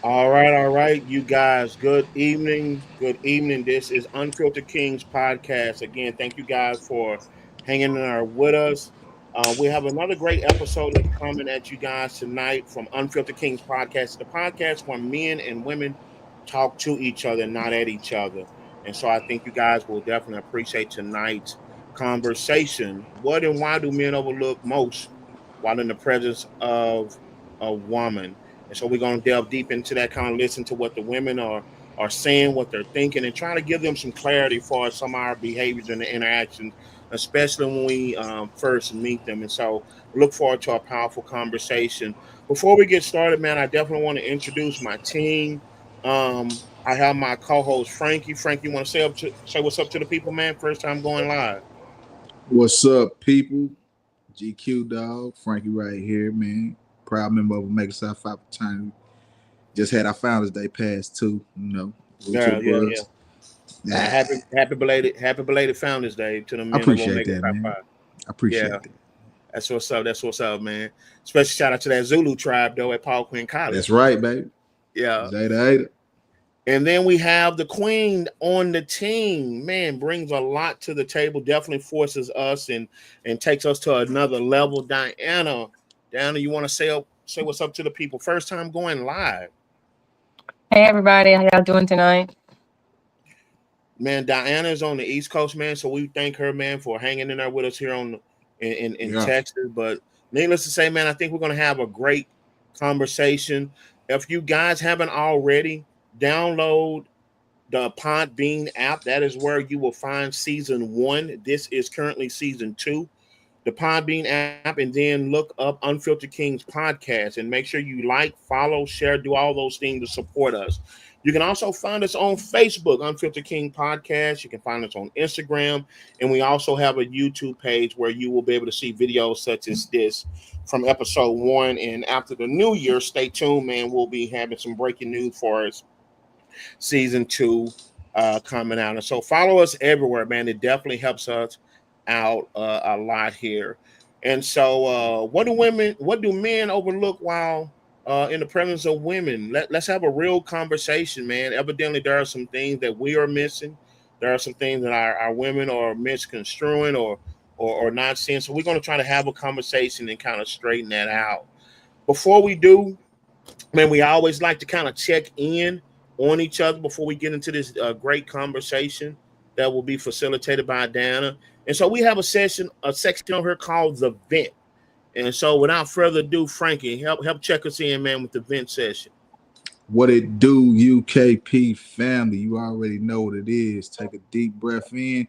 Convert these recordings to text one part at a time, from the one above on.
All right, you guys. Good evening. Good evening. This is Unfiltered Kings podcast. Again, thank you guys for hanging in there with us. We have another great episode that's coming at you guys tonight from Unfiltered Kings podcast, the podcast where men and women talk to each other, not at each other. And so I think you guys will definitely appreciate tonight's conversation. What and why do men overlook most while in the presence of a woman? And so we're going to delve deep into that, kind of listen to what the women are saying, what they're thinking, and try to give them some clarity for some of our behaviors and the interactions, especially when we first meet them. And so look forward to a powerful conversation. Before we get started, man, I definitely want to introduce my team. I have my co-host Frankie. Frankie, you want to say what's up to the people, man? First time going live. What's up, people? GQ dog, Frankie right here, man. Proud member of Omega Psi Phi fraternity. Just had our Founders Day pass too, with your Yeah. buzz. Yeah, Happy belated Founders Day to the I men of appreciate Omega that, Psi man. Phi. I Yeah, appreciate that. that's what's up. That's what's up, man. Special shout out to that Zulu tribe though at Paul Quinn That's College. right, baby. Yeah. Zeta Ada. And then we have the Queen on the team. Man, brings a lot to the table. Definitely forces us and takes us to another level. Diana, you want to say what's up to the people? First time going live. Hey everybody, how y'all doing tonight? Man, Diana is on the East Coast, man. So we thank her, man, for hanging in there with us here in Yeah. Texas. But needless to say, man, I think we're gonna have a great conversation. If you guys haven't already, download the Podbean app. That is where you will find season one. This is currently season two. The Podbean app, and then look up Unfiltered Kings podcast and make sure you like, follow, share, do all those things to support us. You can also find us on Facebook, Unfiltered King Podcast. You can find us on Instagram, and we also have a YouTube page where you will be able to see videos such as this from episode one. And after the new year, stay tuned, man. We'll be having some breaking news for us season two coming out. And so follow us everywhere, man. It definitely helps us out a lot here. And so, what do men overlook while in the presence of women? Let's have a real conversation, man. Evidently, there are some things that we are missing. There are some things that our women are misconstruing or not seeing. So we're going to try to have a conversation and kind of straighten that out. Before we do, man, we always like to kind of check in on each other before we get into this great conversation that will be facilitated by Dana. And so we have a section on here called the vent. And so without further ado, Frankie, help check us in, man, with the vent session. What it do, UKP family? You already know what it is. Take a deep breath in,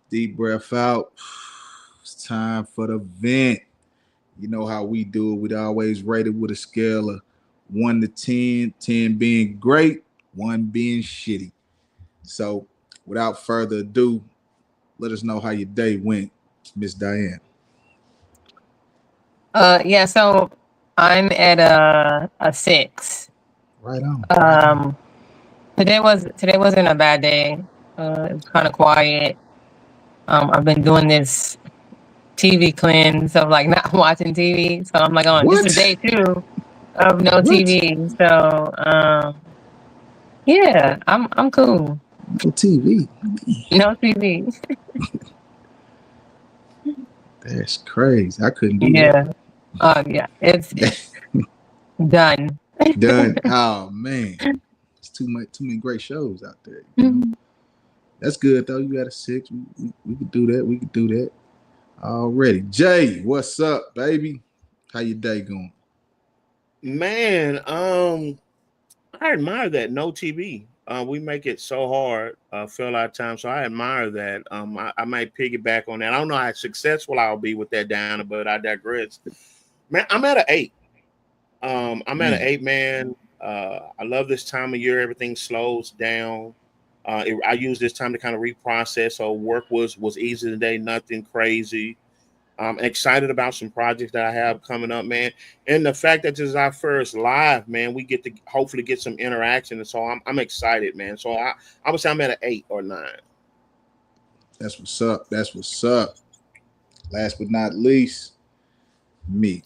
deep breath out. It's time for the vent. You know how we do it. We'd always rate it with a scale of 1 to 10, 10 being great, 1 being shitty. So, without further ado, let us know how your day went, Miss Diane. Yeah, so I'm at a 6. Right on. Um, today wasn't a bad day. It was kind of quiet. I've been doing this TV cleanse of like not watching TV, so I'm like, oh, this is What? day 2 of no What? TV. So yeah, I'm cool. No TV. No TV. That's crazy. I couldn't do Yeah. Yeah, it's that. done. Done. Oh man. It's too many great shows out there. That's good though. You got a 6. We could do that. We could do that. Already. Jay, what's up, baby? How your day going? Man, I admire that no TV. We make it so hard, fill our time. So I admire that. I might piggyback on that. I don't know how successful I'll be with that down, but I digress. Man, I'm at an 8. I'm at an Man. 8, man. I love this time of year. Everything slows down. I use this time to kind of reprocess. So work was easy today, nothing crazy. I'm excited about some projects that I have coming up, man. And the fact that this is our first live, man, we get to hopefully get some interaction. And so I'm excited, man. So I would say I'm at an 8 or 9. That's what's up. That's what's up. Last but not least, me.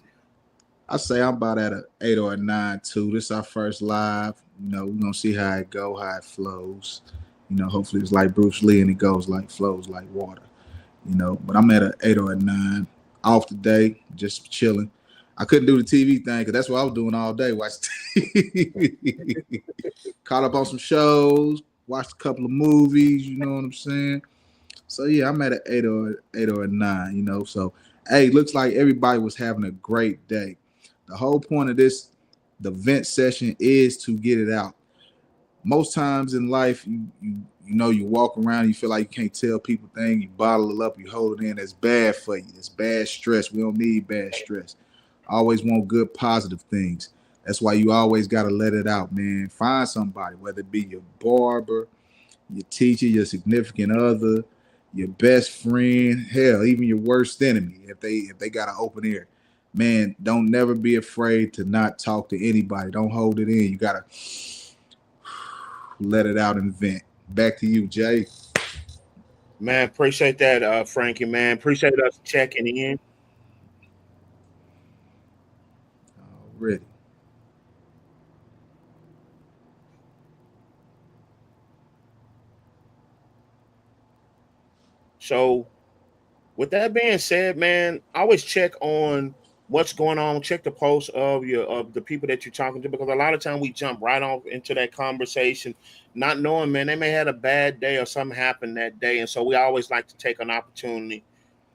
I say I'm about at a 8 or a 9 too. This is our first live. We're gonna see how it go, how it flows. Hopefully it's like Bruce Lee and it goes like flows like water. But I'm at a 8 or a 9. Off today, just chilling. I couldn't do the TV thing because that's what I was doing all day. Watch TV. Caught up on some shows, watched a couple of movies, you know what I'm saying? So yeah, I'm at an 8 or a 9, So hey, looks like everybody was having a great day. The whole point of the vent session is to get it out. Most times in life, you walk around, you feel like you can't tell people things, you bottle it up, you hold it in. That's bad for you. It's bad stress. We don't need bad stress. I always want good positive things. That's why you always gotta let it out, man. Find somebody, whether it be your barber, your teacher, your significant other, your best friend, hell, even your worst enemy, if they got an open ear. Man, don't never be afraid to not talk to anybody. Don't hold it in. You gotta let it out and vent. Back to you, Jay. Man, appreciate that, Frankie. Man, appreciate us checking in. Already. So, with that being said, man, always check on what's going on. Check the posts of the people that you're talking to, because a lot of time we jump right off into that conversation, not knowing, man, they may have had a bad day or something happened that day, and so we always like to take an opportunity,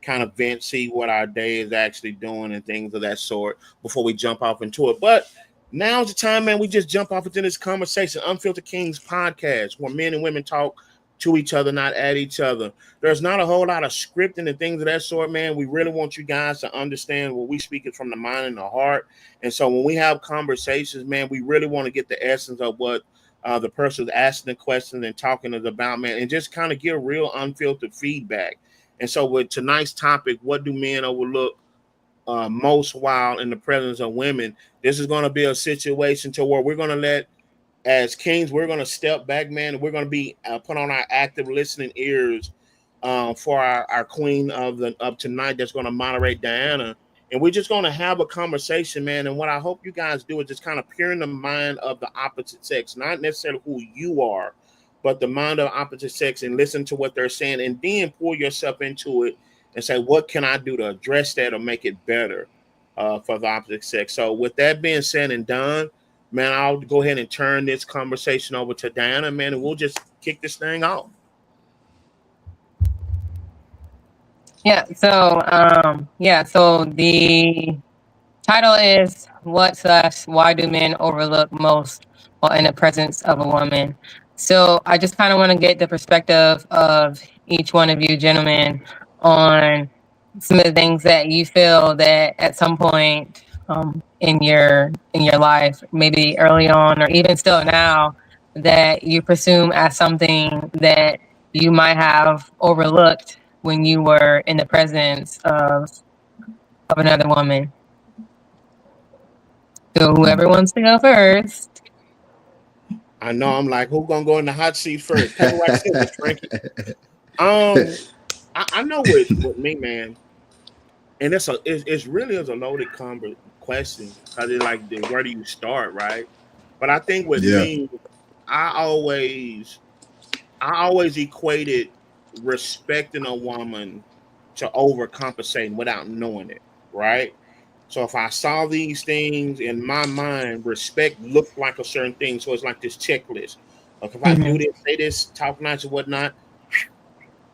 kind of vent, see what our day is actually doing, and things of that sort before we jump off into it. But now's the time, man. We just jump off into this conversation, Unfiltered Kings podcast, where men and women talk to each other, not at each other. There's not a whole lot of scripting and things of that sort, man. We really want you guys to understand what we speak is from the mind and the heart. And so when we have conversations, man, we really want to get the essence of what the person is asking the questions and talking is about, man, and just kind of give real unfiltered feedback. And so with tonight's topic, what do men overlook most while in the presence of women? This is going to be a situation to where we're going to let, as kings, we're going to step back, man, and we're going to be put on our active listening ears for our queen of tonight that's going to moderate, Diana. And we're just going to have a conversation, man. And what I hope you guys do is just kind of peer in the mind of the opposite sex, not necessarily who you are, but the mind of the opposite sex, and listen to what they're saying, and then pull yourself into it and say, what can I do to address that or make it better for the opposite sex? So with that being said and done, man, I'll go ahead and turn this conversation over to Diana, man, and we'll just kick this thing off. So the title is Why do men overlook most while in the presence of a woman? So I just kind of want to get the perspective of each one of you gentlemen on some of the things that you feel that at some point in your life, maybe early on or even still now, that you presume as something that you might have overlooked when you were in the presence of another woman. So whoever wants to go first. I know I'm like, who's gonna go in the hot seat first? Come right to it, Frankie. I know with me, man, and it's really is a loaded question, because it's like, where do you start, right? But I think with Yeah. me, I always equated respecting a woman to overcompensating without knowing it, right? So if I saw these things in my mind, respect looked like a certain thing. So it's like this checklist. Like if I do this, say this, talk nice and whatnot.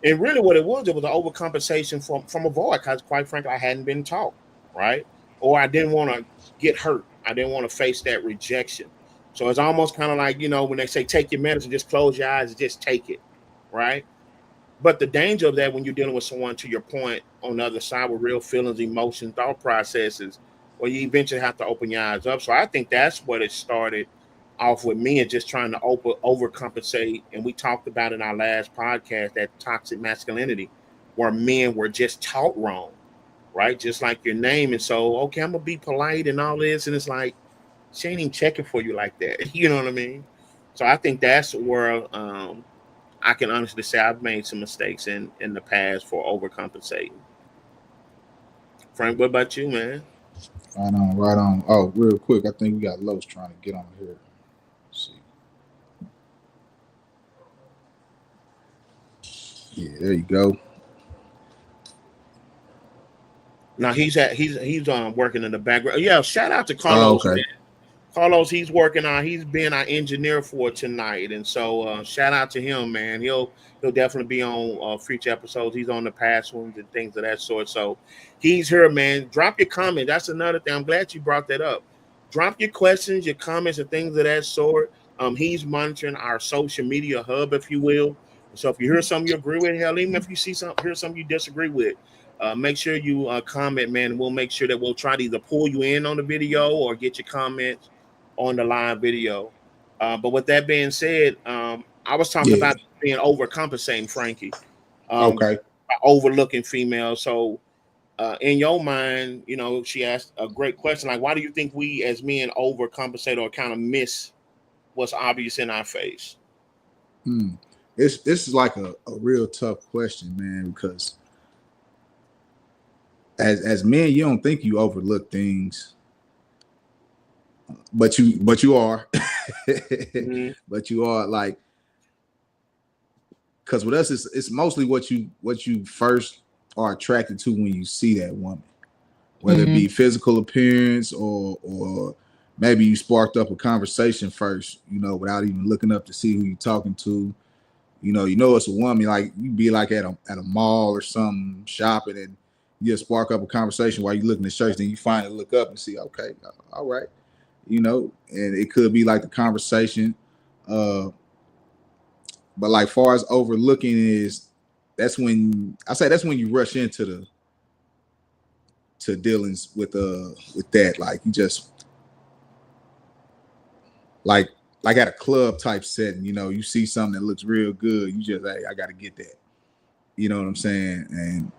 And really what it was an overcompensation from a void, because quite frankly, I hadn't been taught, right? Or I didn't want to get hurt. I didn't want to face that rejection. So it's almost kind of like, when they say take your medicine, just close your eyes and just take it, right? But the danger of that when you're dealing with someone, to your point, on the other side with real feelings, emotions, thought processes, well, you eventually have to open your eyes up. So I think that's what it started off with me, and just trying to overcompensate. And we talked about in our last podcast that toxic masculinity, where men were just taught wrong, right? Just like your name. And so, okay, I'm gonna be polite and all this, and it's like she ain't even checking for you like that. You know what I mean? So I think that's where I can honestly say I've made some mistakes in the past for overcompensating. Frank, what about you, man? Right on, right on. Oh, real quick, I think we got Los trying to get on here. Let's see. Yeah, there you go. Now he's working in the background. Yeah, shout out to Oh, Carlos, man. okay. Carlos, he's working on. He's been our engineer for tonight, and so shout out to him, man. He'll definitely be on future episodes. He's on the past ones and things of that sort. So he's here, man. Drop your comment. That's another thing. I'm glad you brought that up. Drop your questions, your comments, and things of that sort. He's monitoring our social media hub, if you will. So if you hear something you agree with, hell, even if you hear something you disagree with, make sure you comment, man. We'll make sure that we'll try to either pull you in on the video or get your comments on the live video. But with that being said, I was talking Yeah. about being overcompensating, Frankie, Okay. overlooking females. So, in your mind, she asked a great question like, why do you think we as men overcompensate or kind of miss what's obvious in our face? This is like a real tough question, man, because as men, you don't think you overlook things, but you are. Mm-hmm. But you are, like, because with us it's mostly what you first are attracted to when you see that woman, whether it be physical appearance or maybe you sparked up a conversation first, without even looking up to see who you're talking to. It's a woman. Like, you be like at a mall or something shopping, and you just spark up a conversation while you looking at shirts. Then you finally look up and see, okay, all right, and it could be like the conversation. But like, far as overlooking that's when you rush into dealings with that. Like, you just like at a club type setting, you see something that looks real good, you just, hey, I gotta get that. You know what I'm saying? And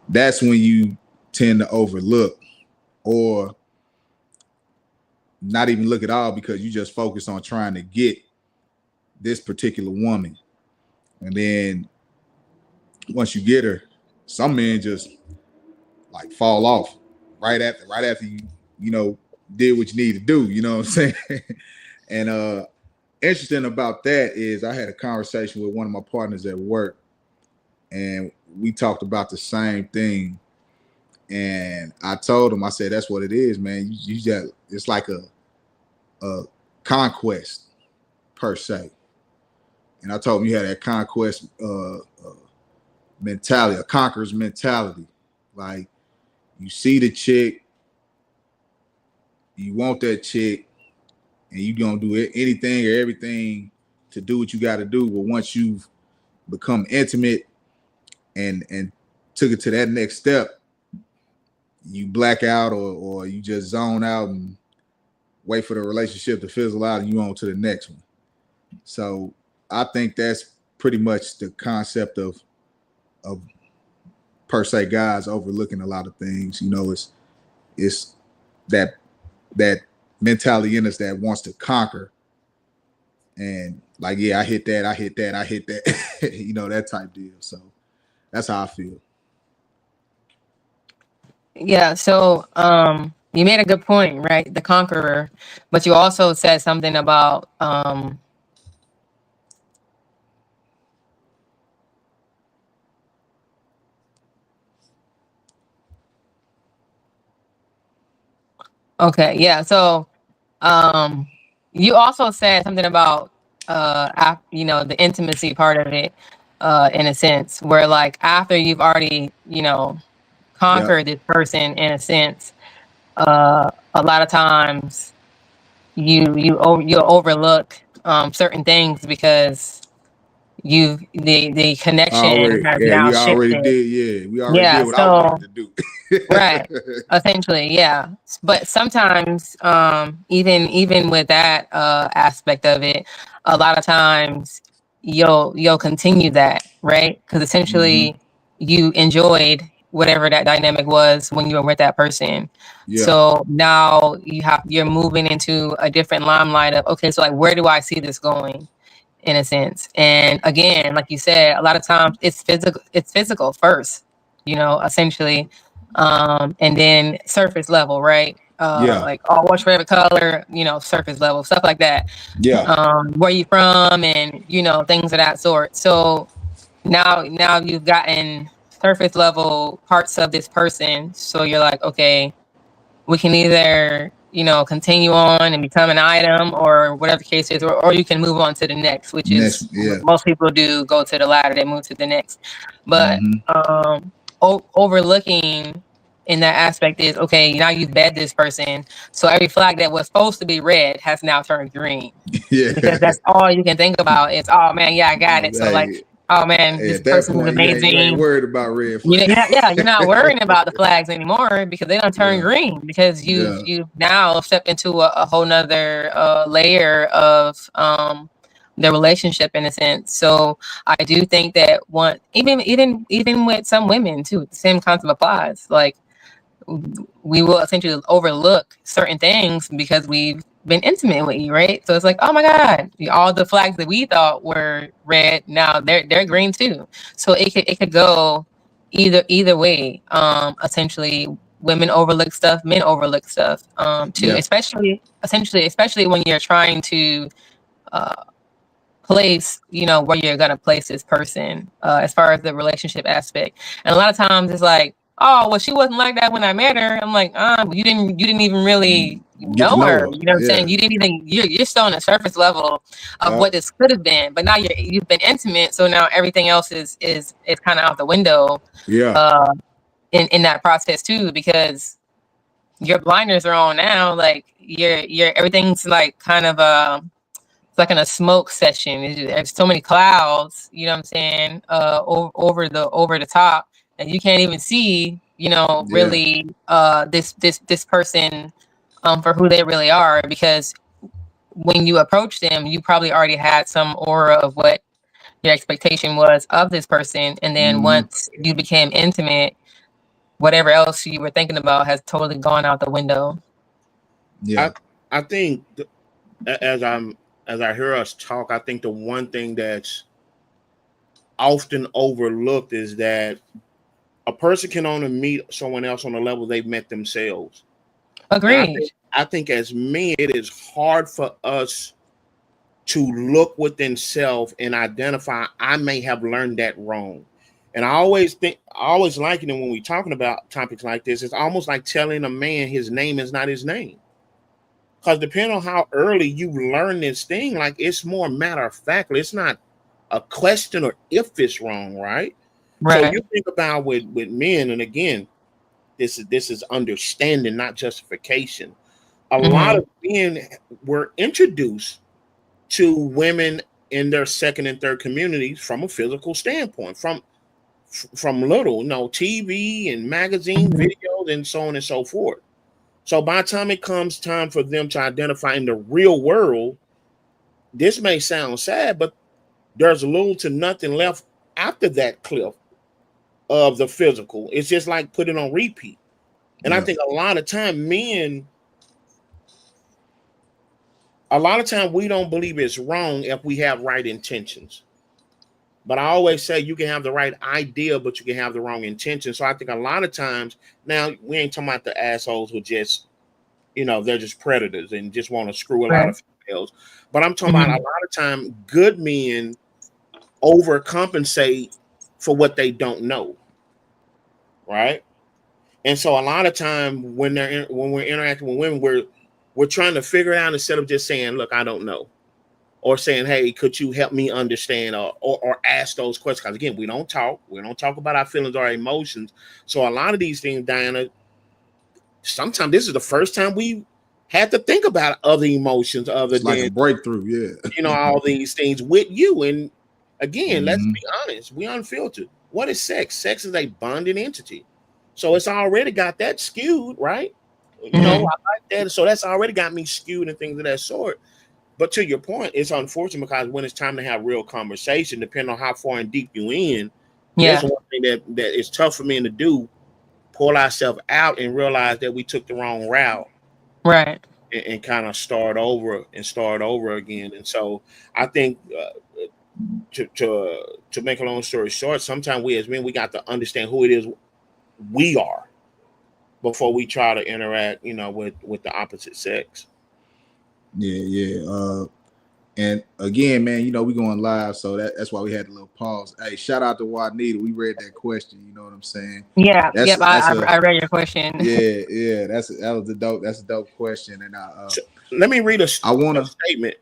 that's when you tend to overlook or not even look at all, because you just focus on trying to get this particular woman. And then once you get her, some men just like fall off right after you did what you need to do. You know what I'm saying? And interesting about that is I had a conversation with one of my partners at work, and we talked about the same thing. And I told him, I said, that's what it is, man. You just, it's like a conquest per se. And I told him you had that conquest mentality, a conqueror's mentality. Like, you see the chick, you want that chick, and you gonna do anything or everything to do what you got to do. But once you've become intimate and took it to that next step, you black out or you just zone out and wait for the relationship to fizzle out, and you on to the next one. So I think that's pretty much the concept of per se guys overlooking a lot of things. It's that mentality in us that wants to conquer, and like, yeah, I hit that, that type deal. So that's how I feel. Yeah, so you made a good point, right? The conqueror, but you also said something about okay, yeah. So you also said something about the intimacy part of it, in a sense, where like after you've already, conquered this person in a sense, a lot of times you'll overlook certain things because the connection has now We already shifted. did. Yeah, we already Yeah, did what I wanted so to do. right, essentially, yeah. But sometimes, even with that aspect of it, a lot of times you'll continue that, right? Because essentially you enjoyed whatever that dynamic was when you were with that person. Yeah. So now you're moving into a different limelight of, okay, so like, where do I see this going? In a sense. And again, like you said, a lot of times it's physical first, essentially. And then surface level, right? Yeah. Like, oh, what's your favorite color? Surface level, stuff like that. Yeah. Where you from, and things of that sort. So now you've gotten surface level parts of this person. So you're like, okay, we can either continue on and become an item, or whatever the case is, or you can move on to the next, which Next. is Yeah. most people do, go to the latter, they move to the next. But Mm-hmm. overlooking in that aspect is, okay, now you've bed this person, so every flag that was supposed to be red has now turned green, Yeah. because that's all you can think about is, oh man, yeah, I got it. So like, Hey, oh man, this at that person is point, you ain't amazing. worried about red flag. You're not worrying about the flags anymore, because they don't turn Yeah. green, because Yeah. you've now stepped into a whole nother layer of the relationship, in a sense. So I do think that even with some women too, the same concept applies. Like, we will essentially overlook certain things because we've been intimate with you, right? So it's like, oh my God, all the flags that we thought were red, now they're green too. So it could go either way. Essentially, women overlook stuff, men overlook stuff, too. Yeah. Especially when you're trying to uh, place, where you're gonna place this person, as far as the relationship aspect. And a lot of times it's like, oh, well, she wasn't like that when I met her. I'm like, you didn't even really Get to know know her. her. You know what I'm Yeah. saying? You didn't even you're still on the surface level of Yeah. what this could have been, but now you've been intimate, so now everything else is kind of out the window, Yeah. uh, in that process too, because your blinders are on now. Like, your everything's like kind of it's like in a smoke session. There's so many clouds, you know what I'm saying, over the top, that you can't even see, Yeah. really, this person, for who they really are, because when you approach them, you probably already had some aura of what your expectation was of this person, and then Mm-hmm. once you became intimate, whatever else you were thinking about has totally gone out the window. Yeah. I think as I hear us talk, I think the one thing that's often overlooked is that a person can only meet someone else on the level they've met themselves. And Agreed. I think as men, it is hard for us to look within self and identify, I may have learned that wrong. And I always liken it when we're talking about topics like this, it's almost like telling a man his name is not his name. Because depending on how early you learn this thing, like, it's more matter of fact. It's not a question or if it's wrong, right? So Right. you think about with men, and again, this is understanding, not justification. A lot Mm-hmm. of men were introduced to women in their second and third communities from a physical standpoint, from little, TV and magazine Mm-hmm. videos and so on and so forth. So by the time it comes time for them to identify in the real world, this may sound sad, but there's little to nothing left after that cliff of the physical. It's just like putting on repeat. And I Yeah. think a lot of time we don't believe it's wrong if we have right intentions. But I always say you can have the right idea, but you can have the wrong intention. So I think a lot of times, now we ain't talking about the assholes who just, they're just predators and just want to screw a lot Right. of females. But I'm talking about a Mm-hmm. lot of time good men overcompensate for what they don't know, right? And so a lot of time when we're interacting with women, we're trying to figure it out instead of just saying, "Look, I don't know," or saying, "Hey, could you help me understand?" Or ask those questions. Because again, we don't talk about our feelings or our emotions. So a lot of these things, Diana, sometimes this is the first time we had to think about other emotions other It's like a than breakthrough. Yeah. all these things with you. And again, let's Mm-hmm. be honest, we unfiltered. What is sex? Sex is a bonding entity. So it's already got that skewed, right? I Mm-hmm. like that. So that's already got me skewed and things of that sort. But to your point, it's unfortunate because when it's time to have real conversation, depending on how far and deep you in, there's Yeah. one thing that is tough for men to do: pull ourselves out and realize that we took the wrong route, Right. and kind of start over again. And so I think, to make a long story short, sometimes we as men, we got to understand who it is we are. before we try to interact, with the opposite sex. Yeah. And again, man, we going live, so that's why we had a little pause. Hey, shout out to Juanita. We read that question. You know what I'm saying? Yeah. Yep. That's I read your question. yeah. That was a dope. That's a dope question. And So let me read a I wanna statement.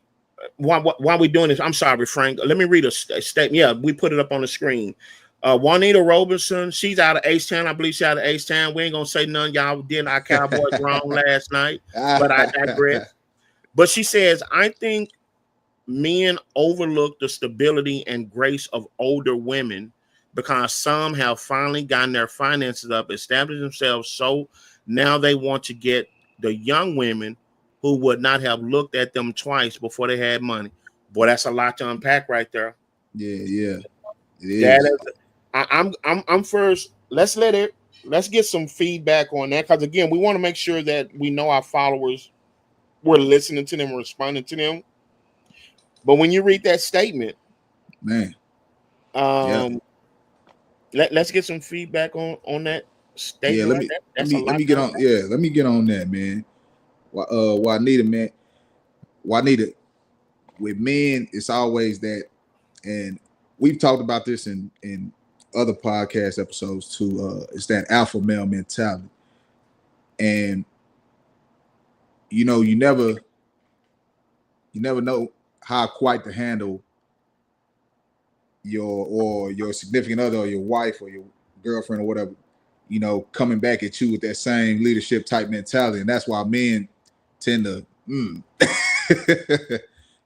While we doing this, I'm sorry, Frank. Let me read a statement. Yeah, we put it up on the screen. Juanita Robertson, she's out of H-Town. I believe she's out of H-Town. We ain't gonna say none. Y'all did our Cowboys wrong last night, but I digress. But she says, I think men overlook the stability and grace of older women because some have finally gotten their finances up, established themselves. So now they want to get the young women who would not have looked at them twice before they had money. Boy, that's a lot to unpack right there. Yeah. It That is. is, I'm first. Let's get some feedback on that, because again, we want to make sure that we know our followers, we're listening to them, responding to them. But when you read that statement, Man. yeah. Let's get some feedback on that statement. Yeah, let me get on. Yeah, let me get on that, man. Juanita, man. Juanita, with men, it's always that, and we've talked about this in other podcast episodes too. It's that alpha male mentality, and you never know how quite to handle your significant other or your wife or your girlfriend or whatever, coming back at you with that same leadership type mentality. And that's why men tend to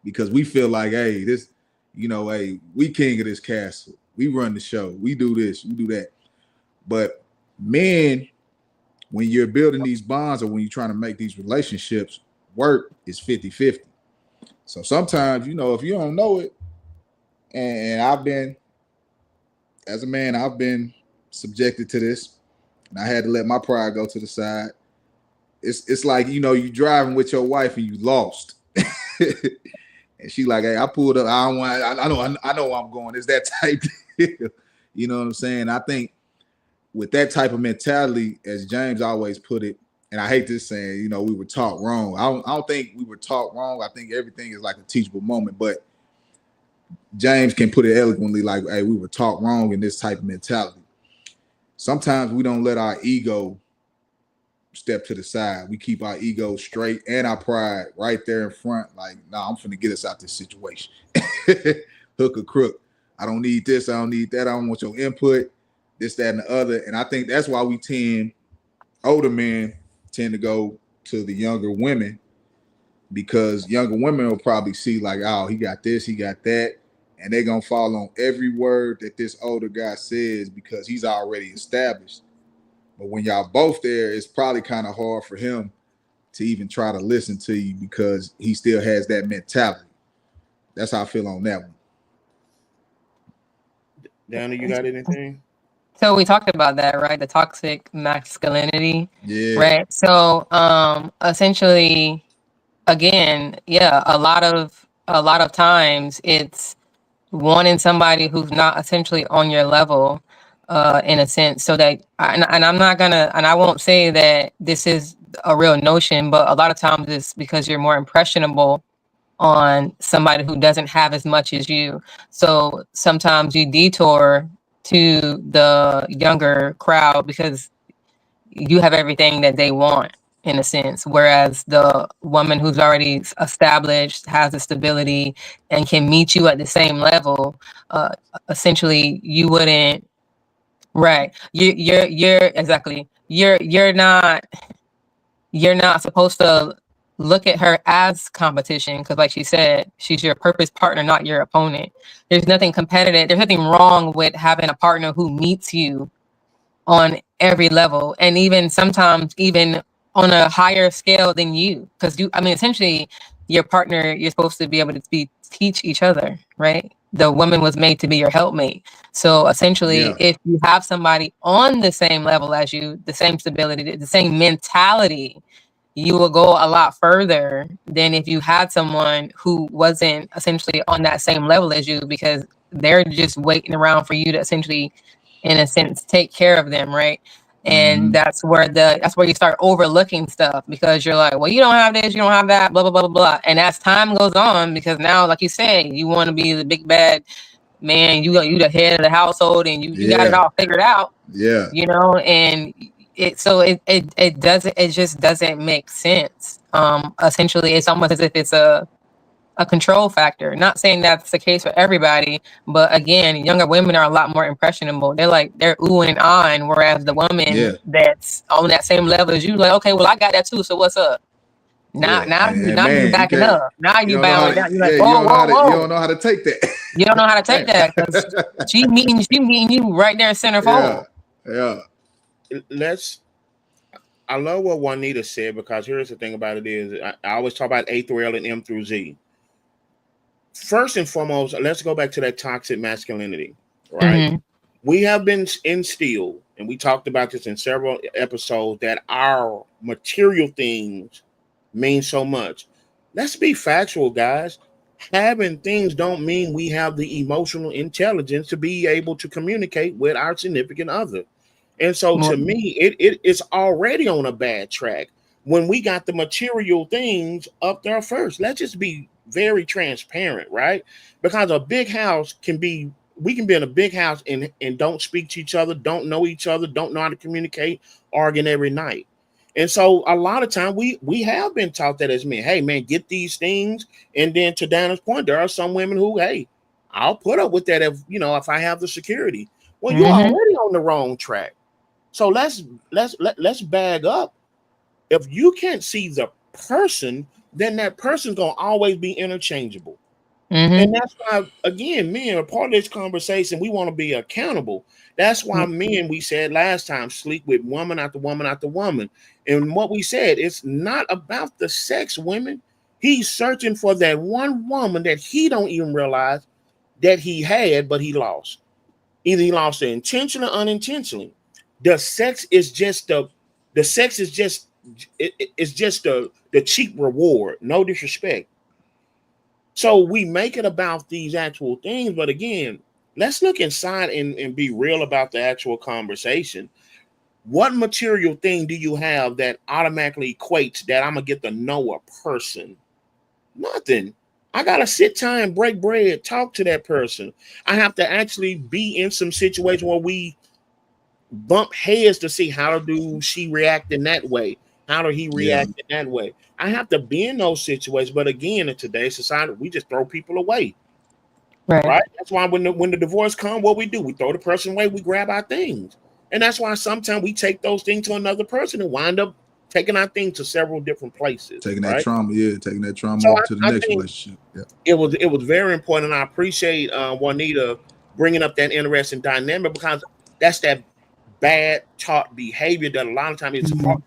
because we feel like, hey, this, hey, we king of this castle. We run the show. We do this, we do that. But men, when you're building these bonds or when you're trying to make these relationships work, it's 50-50. So sometimes, if you don't know it, and I've been, as a man, I've been subjected to this, and I had to let my pride go to the side. It's like, you driving with your wife and you lost. And she like, hey, I pulled up. I know where I'm going. It's that type deal. You know what I'm saying? I think with that type of mentality, as James always put it, and I hate this saying, we were taught wrong. I don't think we were taught wrong. I think everything is like a teachable moment, but James can put it eloquently like, hey, we were taught wrong in this type of mentality. Sometimes we don't let our ego step to the side. We keep our ego straight and our pride right there in front. Like, nah, I'm finna get us out this situation. Hook or crook. I don't need this. I don't need that. I don't want your input. This, that, and the other. And I think that's why older men tend to go to the younger women, because younger women will probably see like, oh, he got this, he got that. And they're going to fall on every word that this older guy says because he's already established. But when y'all both there, it's probably kind of hard for him to even try to listen to you because he still has that mentality. That's how I feel on that one. Danny, you got anything? So we talked about that, right? The toxic masculinity. Yeah. Right. So essentially, again, yeah, a lot of times it's wanting somebody who's not essentially on your level, in a sense, so that, and I'm not gonna, and I won't say that this is a real notion, but a lot of times it's because you're more impressionable on somebody who doesn't have as much as you. So sometimes you detour to the younger crowd because you have everything that they want, in a sense, whereas the woman who's already established, has the stability, and can meet you at the same level, essentially you wouldn't. Right. You're exactly. You're not supposed to look at her as competition, because like she said, she's your purpose partner, not your opponent. There's nothing competitive. There's nothing wrong with having a partner who meets you on every level, and even sometimes even on a higher scale than you, because essentially your partner, you're supposed to be able to teach each other, right? The woman was made to be your helpmate. So essentially, if you have somebody on the same level as you, the same stability, the same mentality, you will go a lot further than if you had someone who wasn't essentially on that same level as you, because they're just waiting around for you to essentially, in a sense, take care of them, right? And that's where you start overlooking stuff, because you're like, well, you don't have this, you don't have that, blah blah blah blah blah. And as time goes on, because now, like you said, you want to be the big bad man, you the head of the household, and you got it all figured out. Yeah. And it just doesn't make sense. Essentially, it's almost as if it's a control factor. Not saying that's the case for everybody, but again, younger women are a lot more impressionable. They're oohing and ahhing, whereas the woman that's on that same level as you, like, okay, well, I got that too, so what's up? Now you backing up. Now you bowing down. You're like, whoa. You don't know how to take that. You don't know how to take that, because she meeting you right there in center fold. Yeah. I love what Juanita said, because here's the thing about it is, I always talk about A through L and M through Z. First and foremost, let's go back to that toxic masculinity, right? We have been instilled, and we talked about this in several episodes, that our material things mean so much. Let's be factual, guys. Having things don't mean we have the emotional intelligence to be able to communicate with our significant other. And so to me, it's already on a bad track when we got the material things up there first. Let's just be very transparent, right? Because a big house we can be in a big house and don't speak to each other, don't know each other, don't know how to communicate, arguing every night. And so a lot of time we have been taught that as men, hey man, get these things. And then to Dana's point, there are some women who, hey, I'll put up with that if I have the security. Well, you're already on the wrong track. So let's bag up. If you can't see the person, then that person's gonna always be interchangeable. And that's why, again, men are part of this conversation. We want to be accountable. That's why men, we said last time, sleep with woman after woman after woman. And what we said, it's not about the sex, women. He's searching for that one woman that he don't even realize that he had, but he lost. Either he lost it intentionally or unintentionally. The sex is just the cheap reward. No disrespect. So we make it about these actual things, but again, let's look inside and be real about the actual conversation. What material thing do you have that automatically equates that I'm gonna get to know a person? Nothing. I gotta sit time, break bread, talk to that person. I have to actually be in some situation where we bump heads to see how do she react in that way. How do he react in that way? I have to be in those situations. But again, in today's society, we just throw people away. Right? That's why when the divorce comes, what we do, we throw the person away, we grab our things. And that's why sometimes we take those things to another person and wind up taking our things to several different places. Taking that trauma off to the next relationship. Yeah. It was very important. And I appreciate Juanita bringing up that interesting dynamic, because that's that bad taught behavior that a lot of times is hard.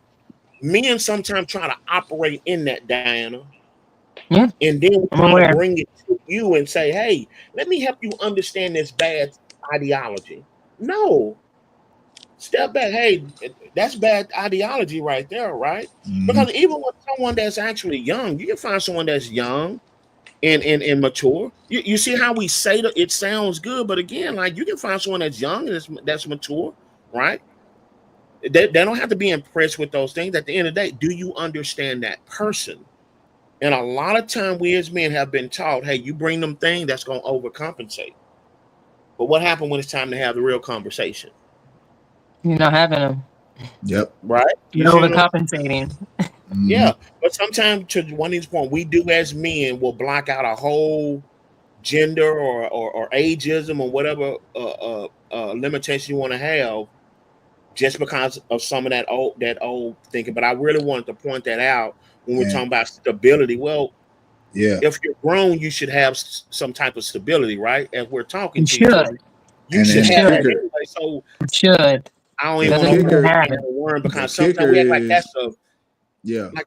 Men sometimes try to operate in that, Diana. Yeah. And then we try to bring it to you and say, hey, let me help you understand this bad ideology. No. Step back. Hey, that's bad ideology right there, right? Because even with someone that's actually young, you can find someone that's young and mature. You see how we say that it sounds good, but again, like, you can find someone that's young and that's mature, right? They don't have to be impressed with those things. At the end of the day, do you understand that person? And a lot of time we as men have been taught, hey, you bring them things that's going to overcompensate. But what happened when it's time to have the real conversation? You're not having them. Yep. Right? You're overcompensating. Yeah. But sometimes, to one of these points, we do as men will block out a whole gender or ageism or whatever limitation you want to have, just because of some of that old thinking. But I really wanted to point that out when we're talking about stability. Well, if you're grown, you should have some type of stability, right? As we're talking to each other, you should have that anyway. So should. I don't even want to have a word, because sometimes we act like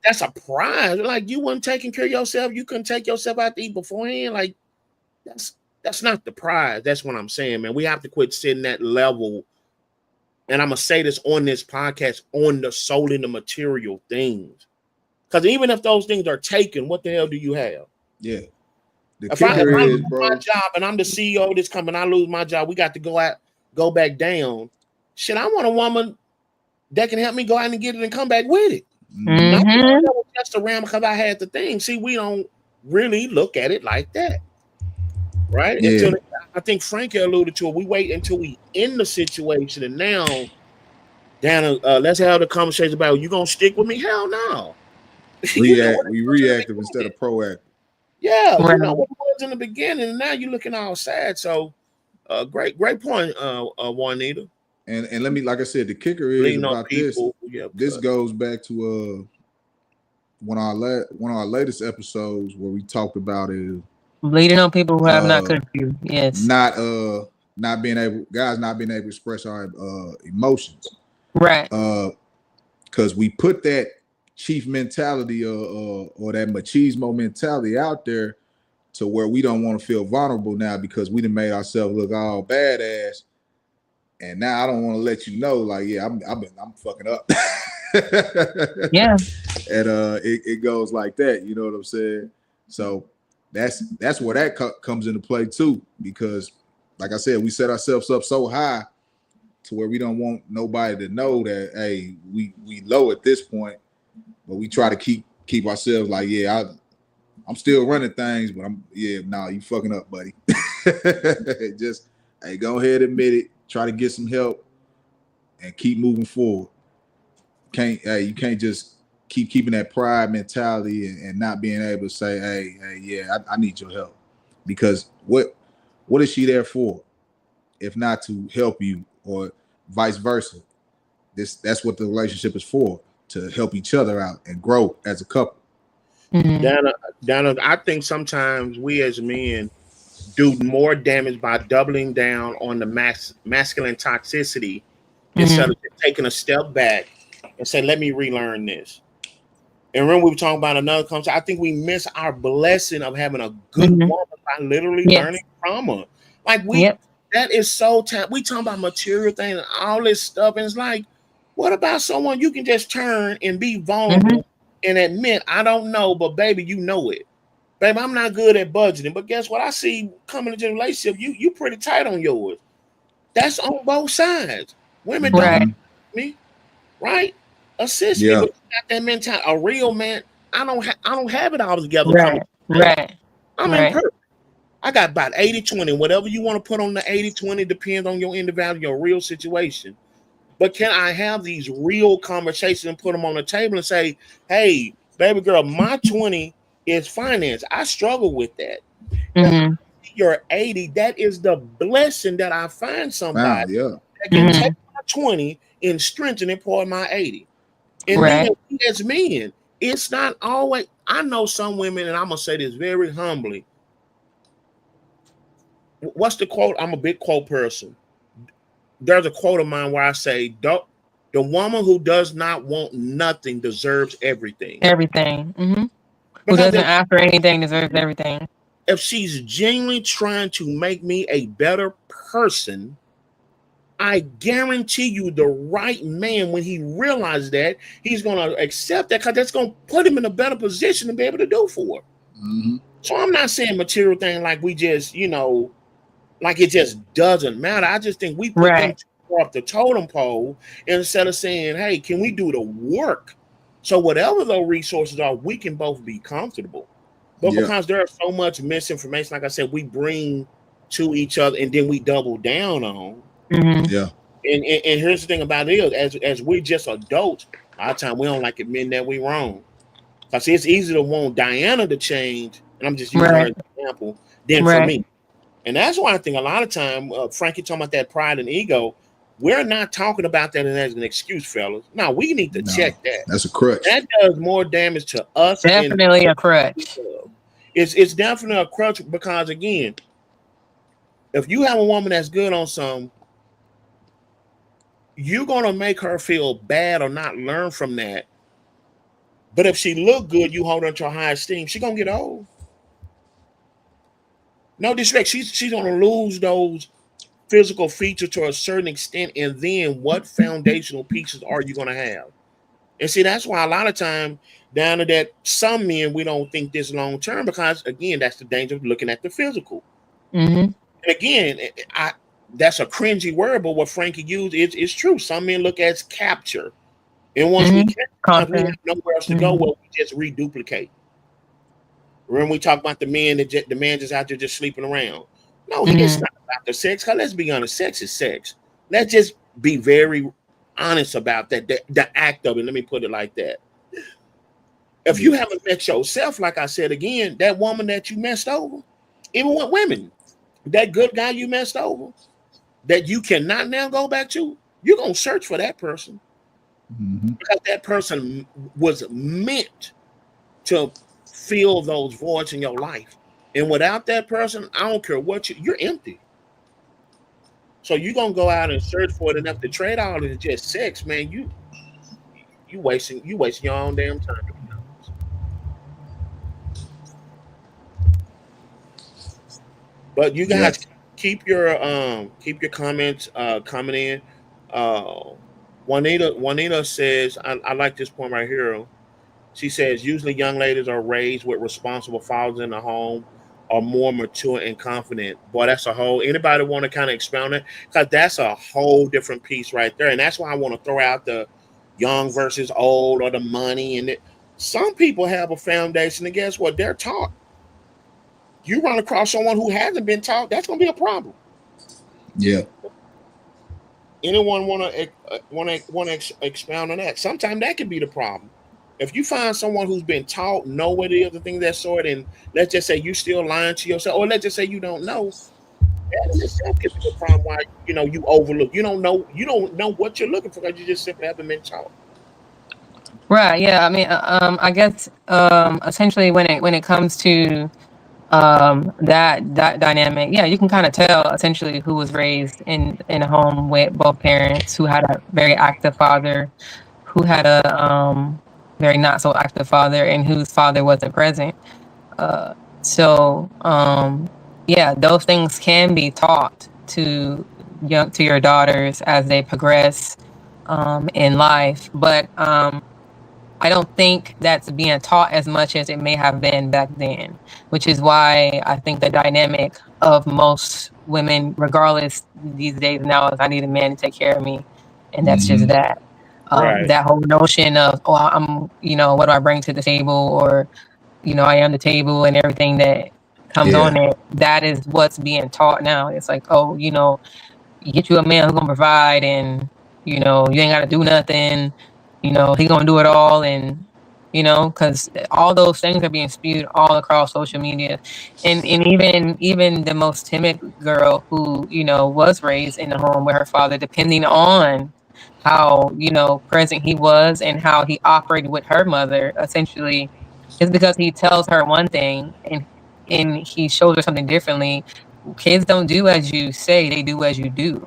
that's a prize. Like, you weren't taking care of yourself, you couldn't take yourself out to eat beforehand. Like, that's not the prize. That's what I'm saying, man. We have to quit sitting that level. And I'm gonna say this on this podcast, on the solely the material things. Because even if those things are taken, what the hell do you have? Yeah. If I lose my job and I'm the CEO of this company, I lose my job, we got to go back down. Shit, I want a woman that can help me go out and get it and come back with it. Not Mm-hmm. that was just around because I had the thing. See, we don't really look at it like that, right? Yeah. Until I think Frankie alluded to it. We wait until we in the situation, and now, Dana, let's have the conversation about you gonna stick with me? Hell no. You know what it We was in the reactive instead beginning. of proactive. Yeah, you know Right. what it was in the beginning, and now you're looking all sad. So, great point, Juanita. And let me, like I said, the kicker is Leaning on about this. people. Yeah, This goes back to one of our latest episodes where we talked about is Bleeding on people who have not uh curfew. Yes. not being able, guys not being able to express our emotions. Right. Because we put that chief mentality or that machismo mentality out there to where we don't want to feel vulnerable now because we done made ourselves look all badass. And now I don't want to let you know, like, yeah, I'm fucking up. Yeah. And it goes like that, you know what I'm saying? So that's where that comes into play too, because like I said, we set ourselves up so high to where we don't want nobody to know that, hey, we low at this point, but we try to keep ourselves like, yeah, I'm still running things, but nah, you fucking up, buddy. Just, hey, go ahead, admit it, try to get some help, and keep moving forward. You can't just keep keeping that pride mentality and not being able to say, hey, yeah, I need your help, because what is she there for if not to help you, or vice versa? That's what the relationship is for, to help each other out and grow as a couple. Mm-hmm. Dana, I think sometimes we as men do more damage by doubling down on the masculine toxicity instead Mm-hmm. of just taking a step back and say, let me relearn this. And remember, we were talking about another concept. I think we miss our blessing of having a good Mm-hmm. woman by literally Yes. learning from her. Like Yep. that is so we talking about material things and all this stuff. And it's like, what about someone you can just turn and be Mm-hmm. vulnerable and admit, I don't know, but baby, you know it. Baby, I'm not good at budgeting, but guess what? I see coming into a relationship, you pretty tight on yours. That's on both sides. Women don't Right. me, right? Assist me, Yeah. but you got that mentality. A real man, I don't have it all together coming Right. to life. Right. I'm Right. imperfect. I got about 80-20. Whatever you want to put on the 80-20 depends on your individual, your real situation. But can I have these real conversations and put them on the table and say, hey, baby girl, my 20 is finance. I struggle with that. If Mm-hmm. you're 80, that is the blessing that I find somebody Found, yeah. that can take Mm-hmm. my 20 and strengthen it for my 80. And then Right. as men, it's not always, I know some women, and I'm gonna say this very humbly. What's the quote? I'm a big quote person. There's a quote of mine where I say, don't the woman who does not want nothing deserves everything. Everything. Mm-hmm. Who Because doesn't ask for anything deserves everything. if she's genuinely trying to make me a better person, I guarantee you the right man, when he realizes that, he's going to accept that because that's going to put him in a better position to be able to do for her. Mm-hmm. So I'm not saying material thing like we just, like it just doesn't matter. I just think we put them Right. too far up the totem pole instead of saying, hey, can we do the work? So whatever those resources are, we can both be comfortable. But Yeah. because there's so much misinformation, like I said, we bring to each other and then we double down on. Mm-hmm. Yeah. And here's the thing about it is, as we're just adults, a lot of time we don't like admitting that we're wrong. Because it's easy to want Diana to change, and I'm just using her Right. as an example, than for Right. me. And that's why I think a lot of time, Frankie talking about that pride and ego, we're not talking about that as an excuse, fellas. No, we need to No, check that. that's a crutch. That does more damage to us and Definitely a crutch. it's definitely a crutch because again, if you have a woman that's good on some, you're gonna make her feel bad or not learn from that. But if she look good, you hold her to a high esteem, she gonna get old. No disrespect, she's gonna lose those physical features to a certain extent, and then what foundational pieces are you gonna have? And see, that's why a lot of time down to that some men we don't think this long term because again, that's the danger of looking at the physical. Mm-hmm. And again, that's a cringy word, but what Frankie used is true. Some men look at as capture. And once we Mm-hmm. capture, we have Conquer. nowhere else to go. Mm-hmm. Well, we just reduplicate. Remember we talk about the man the man just out there just sleeping around. No, it's Mm-hmm. not about the sex. 'Cause let's be honest, sex is sex. Let's just be very honest about that. The act of it. Let me put it like that. If you Yeah. haven't met yourself, like I said again, that woman that you messed over, even with women, that good guy you messed over, that you cannot now go back to, you're gonna search for that person Mm-hmm. because that person was meant to fill those voids in your life. And without that person, I don't care what you're empty. So you're gonna go out and search for it enough to trade all of it just sex, man. You wasting your own damn time. To be honest. But you Yeah. guys keep your comments coming in. Uh, Juanita says I like this point right here. She says usually young ladies are raised with responsible fathers in the home, are more mature and confident. Boy, that's a whole. Anybody want to kind of expound it? Because that's a whole different piece right there, and that's why I want to throw out the young versus old or the money and it. Some people have a foundation, and guess what? They're taught. You run across someone who hasn't been taught, that's going to be a problem. Yeah. Anyone want to expound on that? Sometimes that could be the problem. If you find someone who's been taught, know what it is, the thing of that sort, and let's just say you still lying to yourself, or let's just say you don't know, that in itself could be a problem. Why you overlook, you don't know what you're looking for because you just simply haven't been taught. Right. Yeah. I mean, I guess essentially when it comes to that dynamic, yeah, you can kind of tell essentially who was raised in a home with both parents, who had a very active father, who had a very not so active father, and whose father wasn't present. Uh, so yeah, those things can be taught to your daughters as they progress in life, but I don't think that's being taught as much as it may have been back then, which is why I think the dynamic of most women, regardless these days now, is I need a man to take care of me, and that's just Mm-hmm. that. Right. That whole notion of, oh, what do I bring to the table, or I am the table, and everything that comes Yeah. on it. That is what's being taught now. It's like, oh, you get you a man who's gonna provide, and you ain't gotta do nothing. He gonna do it all, and because all those things are being spewed all across social media, and even the most timid girl who was raised in the home with her father, depending on how present he was and how he operated with her mother, essentially, just because he tells her one thing and he shows her something differently. Kids don't do as you say, they do as you do.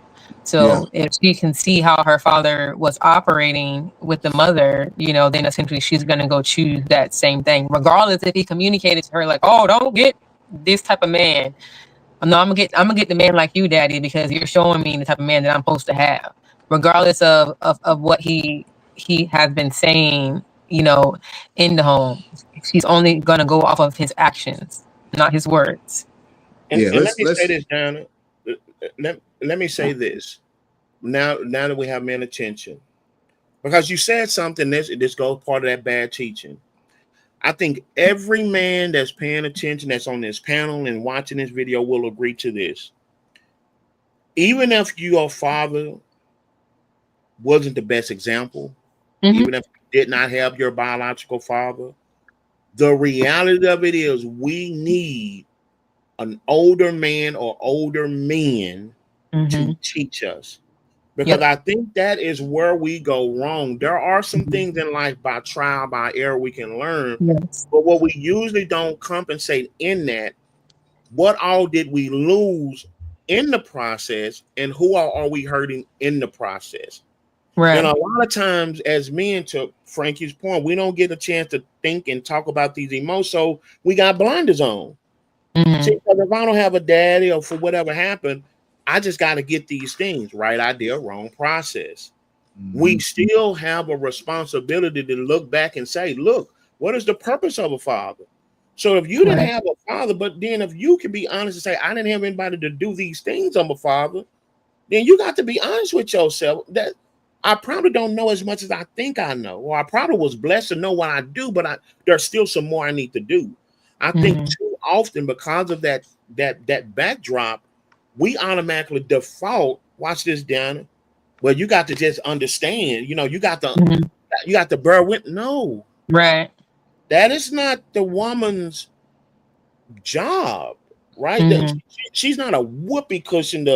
Yeah. So if she can see how her father was operating with the mother, then essentially she's going to go choose that same thing, regardless if he communicated to her like, oh, don't get this type of man. No, I'm gonna get the man like you, daddy, because you're showing me the type of man that I'm supposed to have, regardless of what he has been saying, in the home. She's only gonna go off of his actions, not his words. And Yeah. and let Let's me say let's this, Donna. Let me say this. Now that we have men attention, because you said something. This goes part of that bad teaching. I think every man that's paying attention, that's on this panel and watching this video, will agree to this. Even if your father wasn't the best example, Hmm. even if you did not have your biological father, the reality of it is we need an older man or older men Hmm. to teach us. Because Yep. I think that is where we go wrong. There are some things in life by trial, by error, we can learn. Yes. But what we usually don't compensate in that, what all did we lose in the process, and who all are we hurting in the process? And Right. a lot of times, as men, to Frankie's point, we don't get a chance to think and talk about these emotions. So we got blinders on. See, Hmm. because if I don't have a daddy or for whatever happened, I just got to get these things right idea, wrong process. We mm-hmm. still have a responsibility to look back and say, look, what is the purpose of a father? So if you didn't Right. have a father, but then if you can be honest and say, I didn't have anybody to do these things, I'm a father. then you got to be honest with yourself that I probably don't know as much as I think I know, or I probably was blessed to know what I do, but there's still some more I need to do. I think too often because of that backdrop, we automatically default. Watch this, Diana. Well, you got to just understand. You got to bear with. No, Right. that is not the woman's job, right? She's not a whoopee cushion.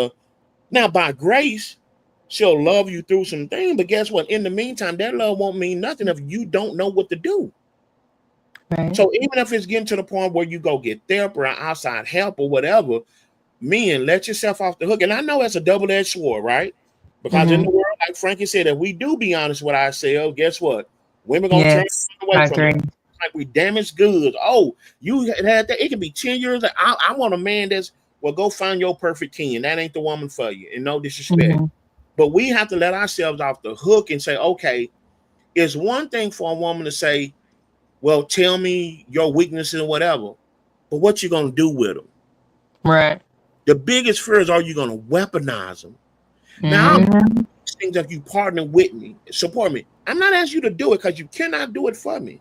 Now, by grace, she'll love you through some things, but guess what? In the meantime, that love won't mean nothing if you don't know what to do. Right. So even if it's getting to the point where you go get therapy or outside help or whatever, men, let yourself off the hook. And I know it's a double-edged sword, right? Because in the world, like Frankie said, if we do be honest with ourselves, guess what? Women gonna turn Yes, away I from agree. it. Like we damaged goods. Oh, you had that. It can be 10 years. I want a man that's go find your perfect 10. That ain't the woman for you. And no disrespect. But we have to let ourselves off the hook and say, okay, it's one thing for a woman to say, well, tell me your weaknesses and whatever. But what you gonna do with them? Right. The biggest fear is, are you gonna weaponize them? Now, I'm things that you partner with me, support me. I'm not asking you to do it because you cannot do it for me.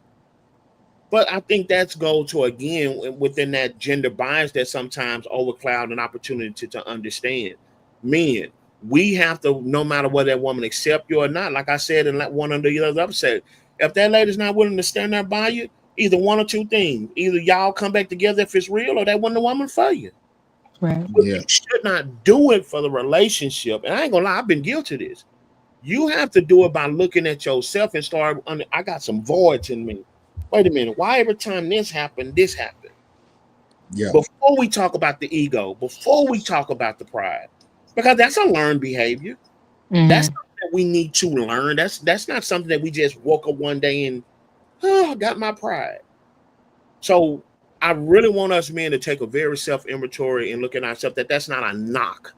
But I think that's go to again within that gender bias that sometimes overcloud an opportunity to understand. Men, we have to, no matter whether that woman accept you or not, like I said in one of the other episodes, if that lady's not willing to stand there by you, either one or two things. Either y'all come back together if it's real, or that wasn't the woman for you. Right. But you should not do it for the relationship. And I ain't gonna lie, I've been guilty of this. You have to do it by looking at yourself and start. I got some voids in me. Wait a minute. Why every time this happened? Yeah. Before we talk about the ego, before we talk about the pride, because that's a learned behavior. That's something that we need to learn. That's not something that we just woke up one day and I got my pride. So I really want us men to take a very self-inventory and look at ourselves. That's not a knock.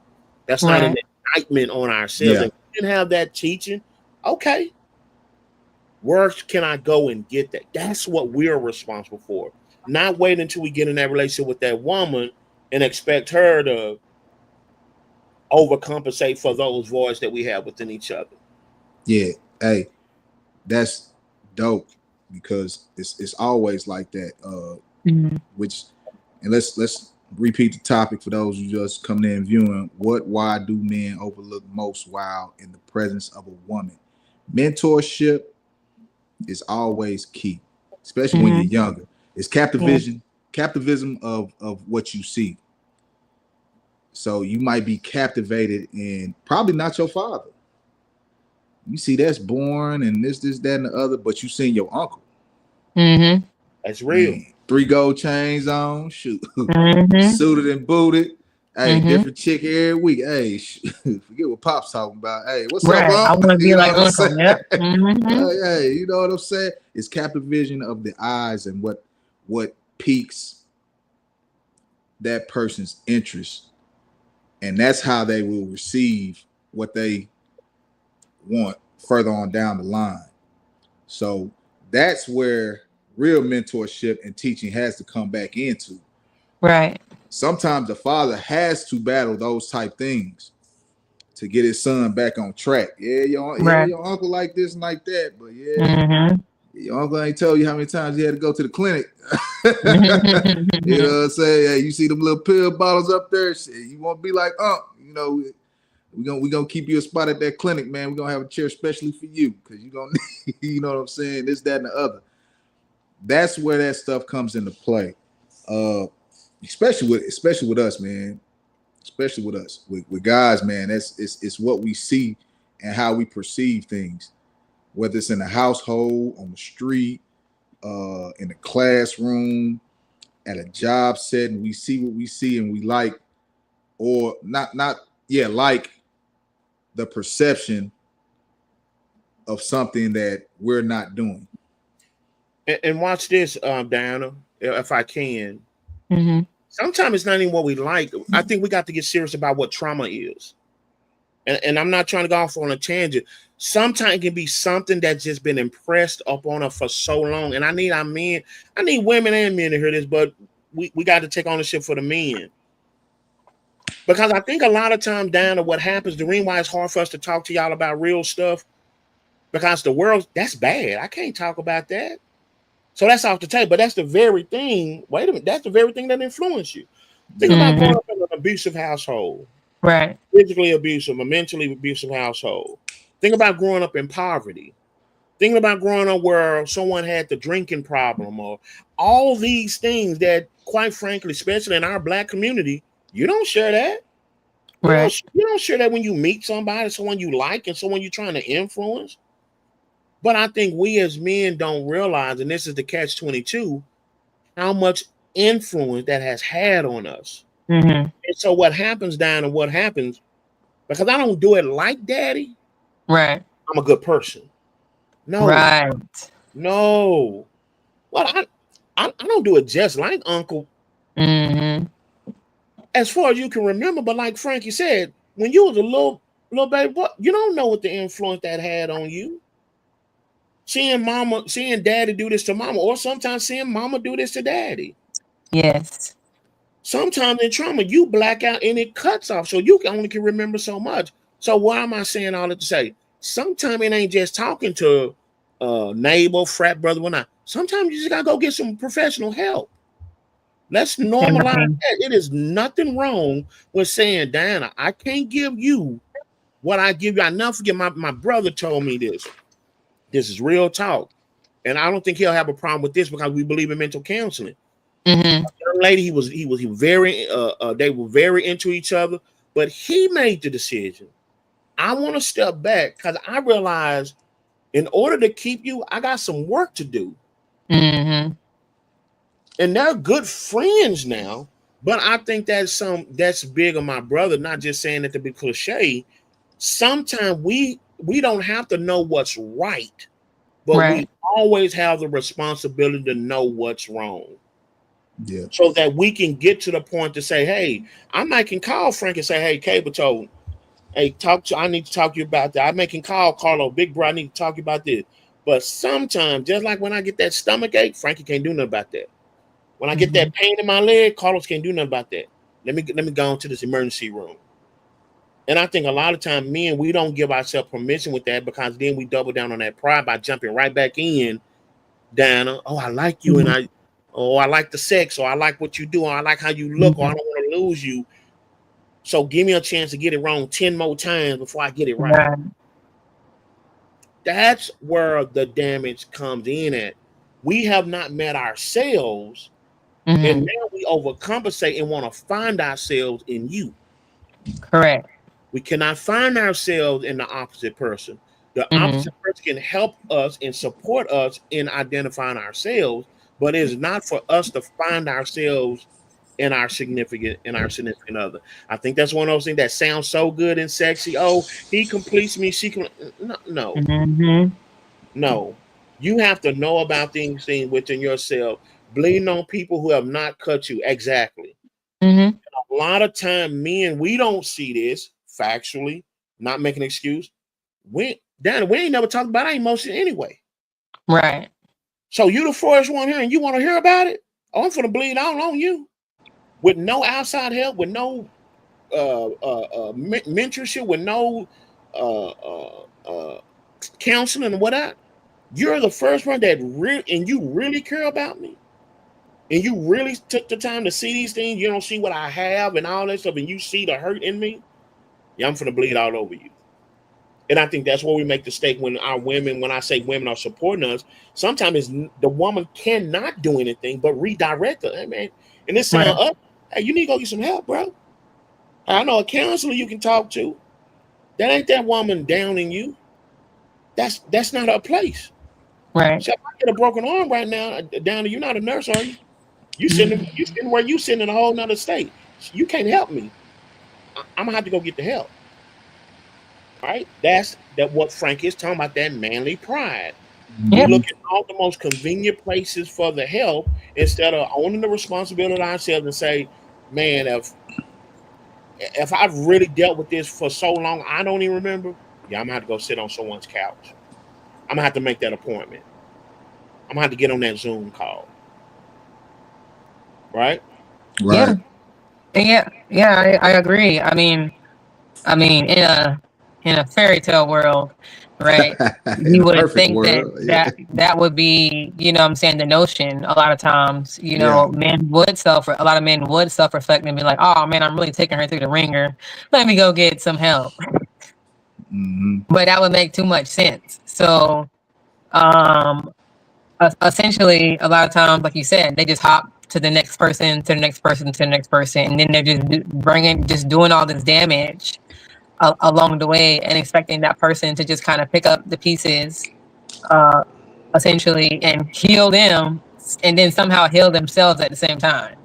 That's not an indictment on ourselves. Yeah. If we didn't have that teaching, okay, where can I go and get that? That's what we're responsible for. Not wait until we get in that relationship with that woman and expect her to overcompensate for those voids that we have within each other. Yeah. Hey, that's dope because it's always like that. Which, and let's repeat the topic for those who just coming in viewing. Why do men overlook most while in the presence of a woman? Mentorship is always key, especially when you're younger. It's captivism of what you see. So you might be captivated in probably not your father. You see that's born and this, that, and the other, but you seen your uncle. That's real. Man, 3 gold chains on, shoot, suited and booted. Hey, different chick every week. Hey, forget what Pop's talking about. Hey, what's up, I Unc? want to be You know like what I'm Uncle. saying? Yep. Hey, you know what I'm saying? It's captivation of the eyes and what piques that person's interest, and that's how they will receive what they want further on down the line. So that's where real mentorship and teaching has to come back into. Right. Sometimes the father has to battle those type things to get his son back on track. Yeah, your uncle like this and like that, but your uncle ain't tell you how many times he had to go to the clinic. You know what I'm saying? Hey, you see them little pill bottles up there? Shit, you won't be like, you know, we gonna keep you a spot at that clinic, man. We're gonna have a chair especially for you because you gonna you know what I'm saying, this, that, and the other. That's where that stuff comes into play. Especially with us, man. Especially with us. With guys, man, it's what we see and how we perceive things. Whether it's in the household, on the street, in the classroom, at a job setting, we see what we see and we like, or like the perception of something that we're not doing. And watch this, Diana, if I can. Sometimes it's not even what we like. I think we got to get serious about what trauma is. And I'm not trying to go off on a tangent. Sometimes it can be something that's just been impressed upon us for so long. And I need women and men to hear this, but we got to take ownership for the men. Because I think a lot of times down to what happens, the reason why it's hard for us to talk to y'all about real stuff, because the world, that's bad. I can't talk about that. So that's off the table. But that's the very thing. Wait a minute. That's the very thing that influenced you. Think Yeah. about growing Mm-hmm. up in an abusive household, Right. physically abusive, a mentally abusive household. Think about growing up in poverty. Thinking about growing up where someone had the drinking problem or all these things that, quite frankly, especially in our black community, you don't share that. Right. You don't share that when you meet somebody, someone you like, and someone you're trying to influence. But I think we as men don't realize, and this is the catch 22, how much influence that has had on us. Mm-hmm. And so what happens down and what happens, because I don't do it like daddy, Right. I'm a good person. No, Right. no. Well, I don't do it just like uncle, Mm-hmm. as far as you can remember. But like Frankie said, when you was a little baby boy, you don't know what the influence that had on you. Seeing daddy do this to mama, or sometimes seeing mama do this to daddy. Yes. Sometimes in trauma, you black out and it cuts off, so you only can remember so much. So why am I saying all that to say? Sometimes it ain't just talking to neighbor, frat brother, whatnot. Sometimes you just gotta go get some professional help. Let's normalize Right. that. It is nothing wrong with saying, Diana, I can't give you what I give you. I never forget my brother told me this. This is real talk. And I don't think he'll have a problem with this because we believe in mental counseling. Mm-hmm. Young lady, he was very they were very into each other, but he made the decision. I want to step back because I realized in order to keep you, I got some work to do. Mm-hmm. And they're good friends now. But I think that's big on my brother, not just saying it to be cliche. Sometimes we don't have to know what's right, but we Right. always have the responsibility to know what's wrong. Yeah. So that we can get to the point to say, hey, I might can call Frank and say, hey, Cable told, hey, I need to talk to you about that. I may can call Carlo, big bro, I need to talk to you about this. But sometimes, just like when I get that stomach ache, Frankie can't do nothing about that. When I get Mm-hmm. that pain in my leg, Carlos can't do nothing about that. Let me go into this emergency room. And I think a lot of time men, we don't give ourselves permission with that because then we double down on that pride by jumping right back in, Dana. Oh, I like you, and Mm-hmm. I like the sex, or I like what you do, or I like how you look, or I Mm-hmm. don't want to lose you. So give me a chance to get it wrong 10 more times before I get it right. Right. That's where the damage comes in at. We have not met ourselves, and Mm-hmm. now we overcompensate and want to find ourselves in you. Correct. We cannot find ourselves in the opposite person. The Mm-hmm. opposite person can help us and support us in identifying ourselves, but it is not for us to find ourselves in our significant other. I think that's one of those things that sounds so good and sexy. Oh, he completes me. She can no. Mm-hmm. No. You have to know about things within yourself. Bleeding on people who have not cut you. Exactly. Mm-hmm. A lot of time, men, we don't see this factually, not making an excuse. We ain't never talked about our emotions anyway. Right. So you the first one here and you want to hear about it? Oh, I'm gonna bleed out on you with no outside help, with no mentorship, with no uh, uh, uh, counseling and whatnot. You're the first one that and you really care about me, and you really took the time to see these things. You don't see what I have and all that stuff, and you see the hurt in me. Yeah, I'm gonna bleed all over you. And I think that's where we make the mistake when our women, when I say women are supporting us, sometimes the woman cannot do anything but redirect her. Hey, man, and this sound Right. up. Hey, you need to go get some help, bro. I know a counselor you can talk to. That ain't that woman downing you. That's not her place. Right. So if I get a broken arm right now, down to you're not a nurse, are you? Mm-hmm. You sitting where you sitting in a whole nother state. You can't help me. I'm gonna have to go get the help. Right? That's that what Frank is talking about, that manly pride. We Yep. look at all the most convenient places for the help instead of owning the responsibility ourselves and say, man, if I've really dealt with this for so long, I don't even remember. Yeah, I'm gonna have to go sit on someone's couch. I'm gonna have to make that appointment. I'm gonna have to get on that Zoom call. Right? Yeah. Right. Yeah, I agree. In a fairy tale world, right? In You a would perfect think that world. Yeah. that would be, what I'm saying, the notion. A lot of times, Yeah. a lot of men would self-reflect and be like, "Oh man, I'm really taking her through the ringer. Let me go get some help." Mm-hmm. But that would make too much sense. So, um, essentially, a lot of times, like you said, they just hop to the next person, to the next person, to the next person, and then they're just doing all this damage along the way, and expecting that person to just kind of pick up the pieces, uh, essentially, and heal them, and then somehow heal themselves at the same time.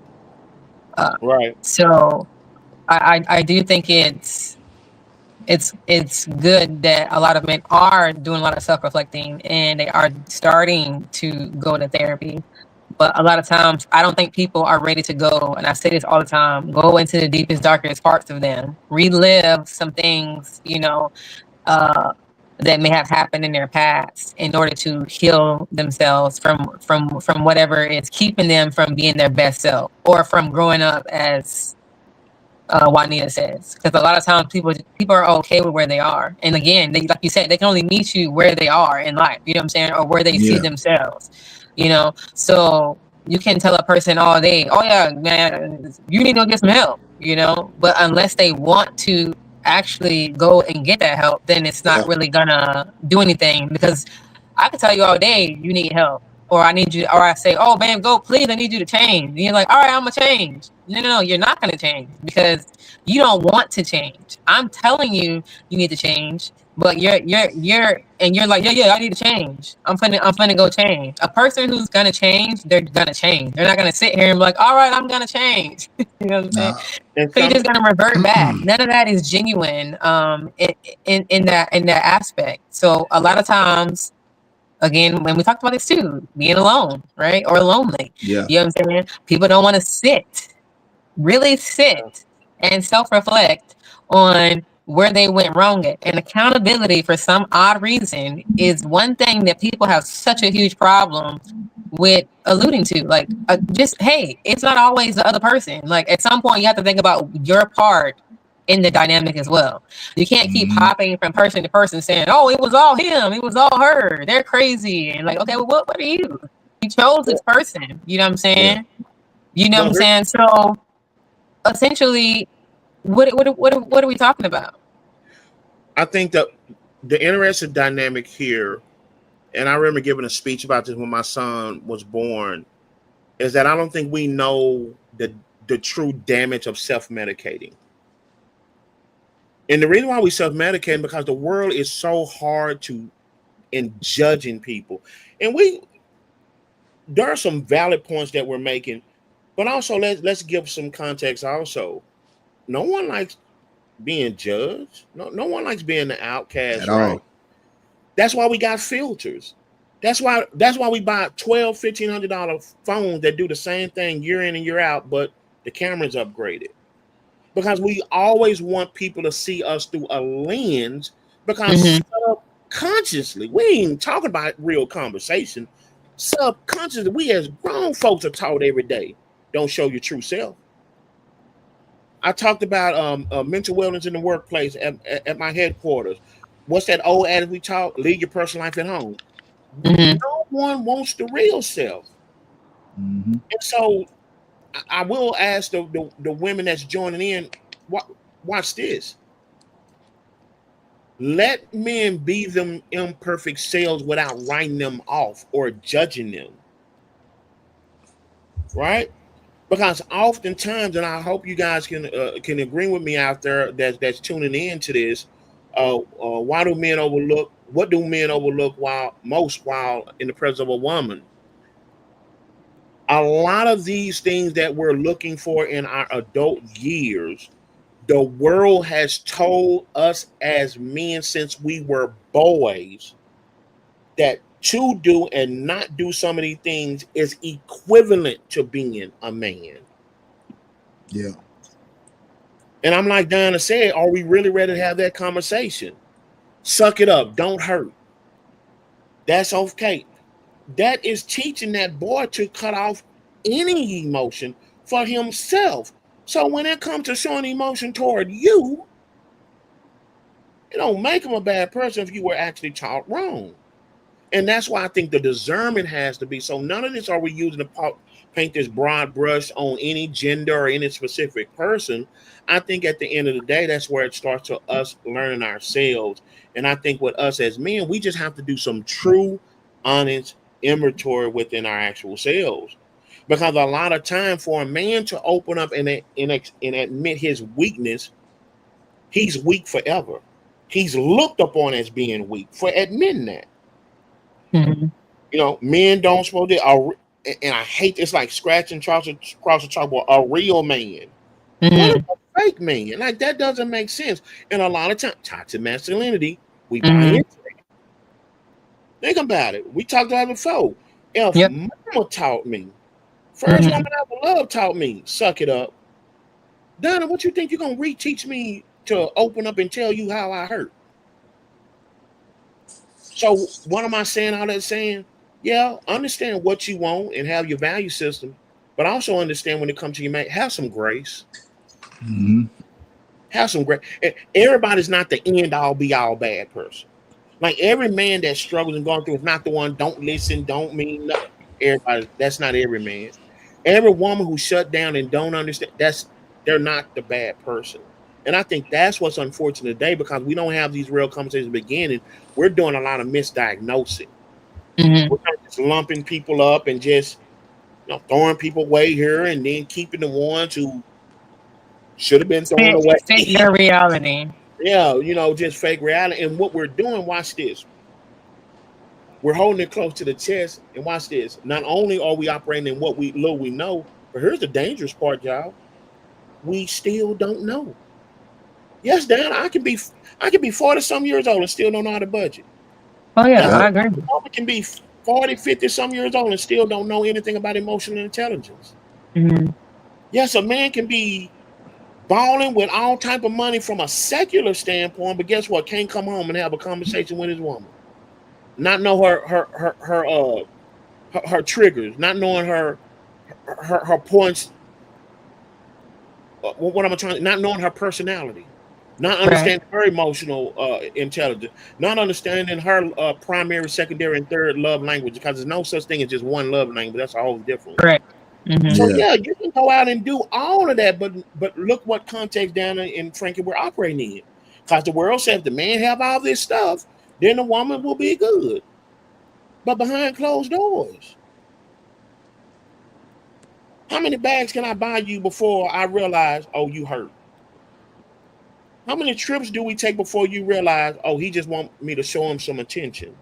Uh, Right. so I do think it's good that a lot of men are doing a lot of self-reflecting, and they are starting to go to therapy. But a lot of times, I don't think people are ready to go. And I say this all the time: go into the deepest, darkest parts of them, relive some things, uh, that may have happened in their past, in order to heal themselves from whatever is keeping them from being their best self, or from growing up, as Juanita says. Because a lot of times people are okay with where they are, and again, like you said, they can only meet you where they are in life. You know what I'm saying, or where they see Yeah. themselves. So you can tell a person all day, "Oh yeah, man, you need to go get some help." But unless they want to actually go and get that help, then it's Yeah. not really gonna do anything. Because I can tell you all day you need help, or I need you, or I say, "Oh, man, go, please, I need you to change." And you're like, "All right, I'm gonna change." No, you're not gonna change, because you don't want to change. I'm telling you, you need to change, but you're like, yeah, I need to change. I'm finna go change. A person who's gonna change, they're gonna change. They're not gonna sit here and be like, "All right, I'm gonna change." You know what I'm saying? Nah. And So you're some just gonna revert back. None of that is genuine. In that aspect. So a lot of times, again, when we talked about this too, being alone, right? Or lonely. Yeah. You know what I'm saying? People don't want to really sit and self-reflect on where they went wrong at. And accountability, for some odd reason, is one thing that people have such a huge problem with alluding to. Like, just, hey, it's not always the other person. Like, at some point, you have to think about your part in the dynamic as well. You can't keep Mm-hmm. hopping from person to person saying, "Oh, it was all him, it was all her, they're crazy." And like, okay, well, what are you? You chose this person. You know what I'm Yeah. saying? You know what well, I'm saying? So essentially, what are we talking about? I think that the interesting dynamic here, and I remember giving a speech about this when my son was born, is that I don't think we know the true damage of self medicating. And the reason why we self medicate because the world is so hard to in judging people. And there are some valid points that we're making, but also let's give some context also. No one likes being judged. No one likes being the At outcast, right? all. That's why we got filters. That's why we buy 12, $1,500 phones that do the same thing year in and year out, but the camera's upgraded. Because we always want people to see us through a lens, because Mm-hmm. subconsciously, we ain't even talking about real conversation. Subconsciously, we as grown folks are taught every day, don't show your true self. I talked about mental wellness in the workplace at my headquarters. What's that old adage we taught? Leave your personal life at home. Mm-hmm. No one wants the real self. Mm-hmm. And so I will ask the women that's joining in, watch this. Let men be them imperfect selves without writing them off or judging them, right? Because oftentimes, and I hope you guys can agree with me out there that's tuning in to this. Why do men overlook? What do men overlook while in the presence of a woman? A lot of these things that we're looking for in our adult years, the world has told us as men since we were boys that to do and not do some of these things is equivalent to being a man. Yeah. And I'm like Diana said, are we really ready to have that conversation? Suck it up, don't hurt. That's okay. That is teaching that boy to cut off any emotion for himself. So when it comes to showing emotion toward you, it don't make them a bad person if you were actually taught wrong. And that's why I think the discernment has to be. So none of this are we using to paint this broad brush on any gender or any specific person. I think at the end of the day, that's where it starts to us learning ourselves. And I think with us as men, we just have to do some true, honest inventory within our actual selves. Because a lot of time for a man to open up and admit his weakness, he's weak forever. He's looked upon as being weak for admitting that. Mm-hmm. Men don't supposed to. And I hate this, like scratching across the chalkboard. A real man. What is Mm-hmm. a fake man? Like that doesn't make sense. And a lot of times, toxic masculinity, we buy Mm-hmm. into it. Think about it. We talked about it before. If Yep. mama taught me, first Mm-hmm. woman I ever loved taught me, suck it up. Donna, what you think you're gonna reteach me to open up and tell you how I hurt? So what am I saying? All that saying, yeah, understand what you want and have your value system, but also understand when it comes to your mate, have some grace. Mm-hmm. Have some grace. Everybody's not the end all be all bad person. Like every man that struggles and going through is not the one. Don't listen. Don't mean nothing. Everybody. That's not every man. Every woman who shut down and don't understand. They're not the bad person. And I think that's what's unfortunate today because we don't have these real conversations at the beginning. We're doing a lot of misdiagnosing. Mm-hmm. We're kind of just lumping people up and just throwing people away here and then keeping the ones who should have been thrown away. Fit your reality. Yeah, just fake reality. And what we're doing, watch this. We're holding it close to the chest, and watch this. Not only are we operating in what we know, but here's the dangerous part, y'all. We still don't know. Yes, Dan, I can be 40 some years old and still don't know how to budget. Oh yeah, Just Yep. I like agree. a woman can be 40, 50 some years old and still don't know anything about emotional intelligence. Mm-hmm. Yes, a man can be balling with all type of money from a secular standpoint, but guess what? Can't come home and have a conversation with his woman. Not know her triggers, not knowing her points. What am I trying? Not knowing her personality, not Right. understanding her emotional intelligence, not understanding her primary, secondary, and third love language. Because there's no such thing as just one love language. That's a whole different one. Correct. Mm-hmm. So Yeah. yeah, you can go out and do all of that, but look what context down in Frankie we're operating in. Because the world said if the man have all this stuff, then the woman will be good. But behind closed doors. How many bags can I buy you before I realize, oh, you hurt? How many trips do we take before you realize, oh, he just want me to show him some attention?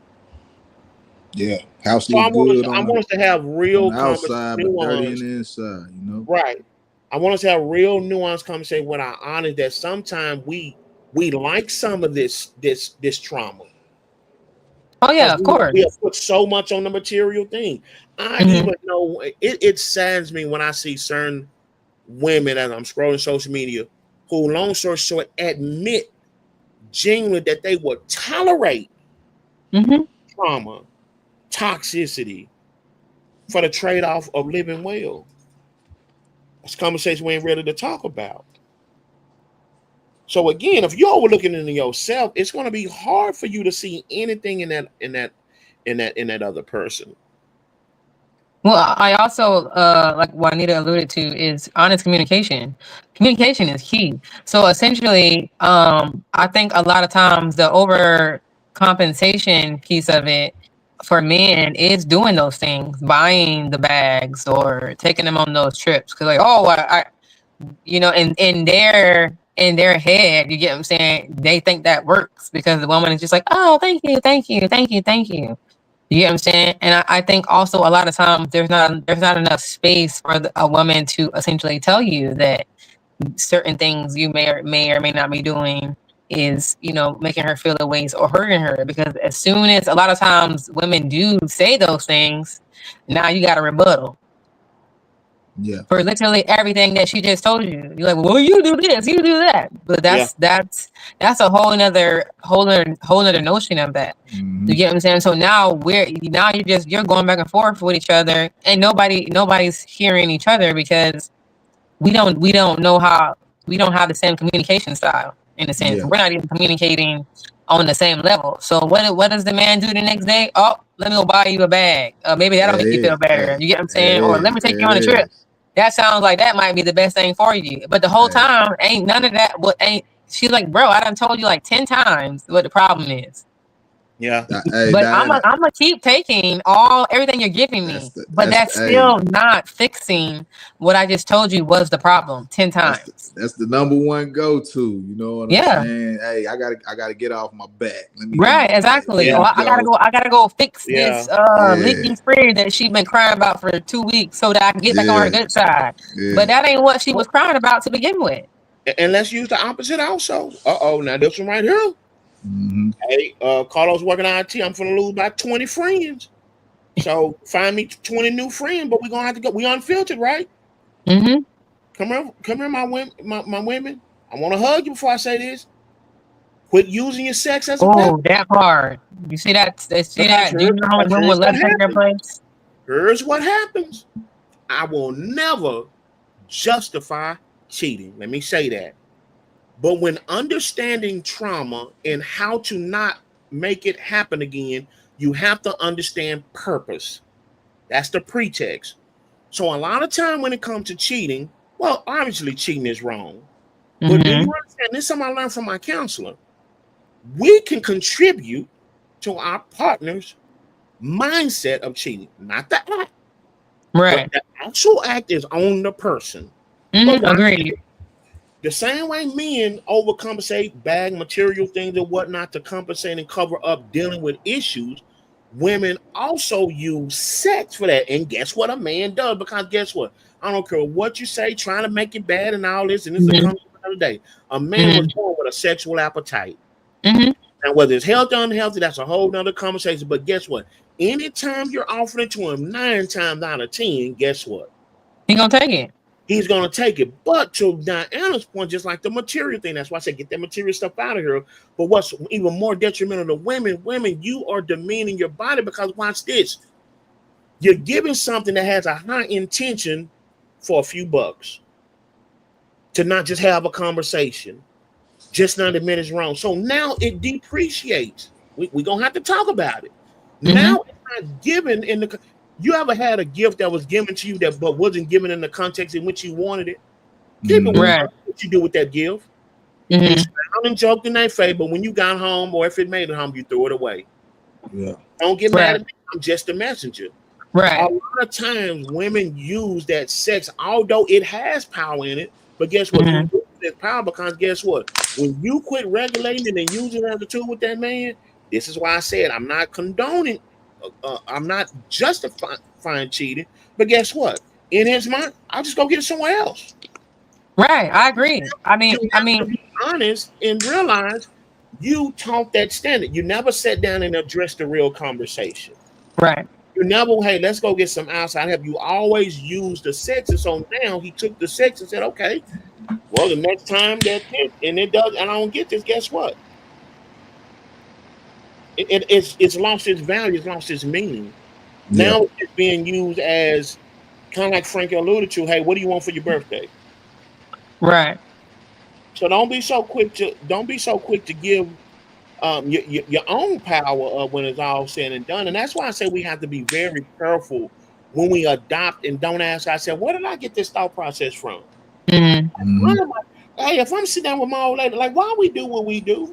Yeah. House So look good I on want us to have on real the outside, but dirty in nuance, the inside. You know. right? I want us to have real nuance conversation with our honest that sometimes we like some of this trauma Oh yeah, because of we course. have put so much on the material thing. I Mm-hmm. even know it saddens me when I see certain women as I'm scrolling social media who, long story short, admit genuinely that they would tolerate Mm-hmm. trauma, toxicity for the trade-off of living well. That's a conversation we ain't ready to talk about. So again, if you're overlooking into yourself, it's going to be hard for you to see anything in that other person. Well, I also like Juanita alluded to is honest communication. Communication is key. So essentially, I think a lot of times the overcompensation piece of it for men is doing those things, buying the bags or taking them on those trips. Because like, oh, in their head, you get what I'm saying? They think that works because the woman is just like, oh, thank you, thank you, thank you, thank you. You get what I'm saying? And I think also a lot of times there's not enough space for a woman to essentially tell you that certain things you may or may not be doing is making her feel the ways or hurting her, because as soon as a lot of times women do say those things, now you got a rebuttal Yeah. for literally everything that she just told you. You're like, well, you do this, you do that, but Yeah, that's a whole nother notion of that. Mm-hmm. You get what I'm saying? So now you're going back and forth with each other, and nobody's hearing each other because we don't know how, we don't have the same communication style in a sense. Yeah. We're not even communicating on the same level. So what does the man do the next day? Oh, let me go buy you a bag. Maybe that'll That make you feel is. better. Hey, You get what I'm that saying? Or let me is. take you That on a trip. is. That sounds like that might be the best thing for you. But the whole Hey, time ain't none of that. What ain't she's like, bro, I done told you like 10 times what the problem is. Yeah. hey, But I'm that, gonna keep taking everything you're giving me. But that's hey, still not fixing what I just told you was the problem 10 times. that's the number one go to. You know what I'm Yeah. saying? Hey, I gotta get off my back. Right, exactly. Here Or we Yeah. I gotta go fix Yeah. this Yeah, leaking fridge that she been crying about for 2 weeks so that I can get back on her yeah, good side. yeah. But that ain't what she was crying about to begin with. And let's use the opposite also. Now this one right here. Mm-hmm. Hey, Carlos working IT. I'm gonna lose about 20 friends. So find me 20 new friends, but we're gonna have to go. We unfiltered, right? Mm-hmm. Come here, my women. I want to hug you before I say this. Quit using your sex as a weapon. Oh, that part. You see that? See Because that? Do you know how many women would here's love what to take their happens. place? Here's what happens. I will never justify cheating. Let me say that. But when understanding trauma and how to not make it happen again, you have to understand purpose. That's the pretext. So a lot of time when it comes to cheating, well, obviously cheating is wrong. But do Mm-hmm. you understand? This is something I learned from my counselor. We can contribute to our partner's mindset of cheating, not the act. Right. The actual act is on the person. But Mm-hmm. why? Agreed. The same way men overcompensate, bag material things and whatnot to compensate and cover up dealing with issues, women also use sex for that. And guess what a man does? Because guess what? I don't care what you say, trying to make it bad and all this, and this is a Mm-hmm. concept another day. A man was Mm-hmm. born with a sexual appetite. Mm-hmm. And whether it's healthy or unhealthy, that's a whole nother conversation. But guess what? Anytime you're offering it to him 9 times out of 10, guess what? He gonna take it. He's gonna take it. But to Diana's point, just like the material thing, that's why I said get that material stuff out of here. But what's even more detrimental to women, you are demeaning your body because watch this. You're giving something that has a high intention for a few bucks to not just have a conversation, just not admit it's wrong. So now it depreciates. We're gonna have to talk about it. Mm-hmm. Now it's not given in the. You ever had a gift that was given to you that but wasn't given in the context in which you wanted it? Keep it Mm-hmm. 100. Right. What you do with that gift? You Mm-hmm. smiled and joked in their face, but when you got home or if it made it home, you threw it away. Yeah. Don't get mad Right. at me. I'm just a messenger. A Right. lot of times women use that sex, although it has power in it, but guess what? You Mm-hmm. use that power because guess what? When you quit regulating it and using it as a tool with that man, this is why I said I'm not condoning, I'm not justifying cheating, but guess what? In his mind, I'll just go get it somewhere else. Right. I agree. You I have to mean, be honest and realize you taught that standard. You never sat down and addressed the real conversation. right. You never, hey, let's go get some outside help. You always use the sex. And so now he took the sex and said, okay, well, the next time that and it does, and I don't get this, guess what? It's lost its value, it's lost its meaning. Yeah. Now it's being used as kind of like Frank alluded to, hey, what do you want for your birthday? Right. So don't be so quick to give your own power up when it's all said and done. And that's why I say we have to be very careful when we adopt and don't ask. I said, where did I get this thought process from? Mm-hmm. Why Mm-hmm. am hey, if I'm sitting down with my old lady, like, why we do what we do?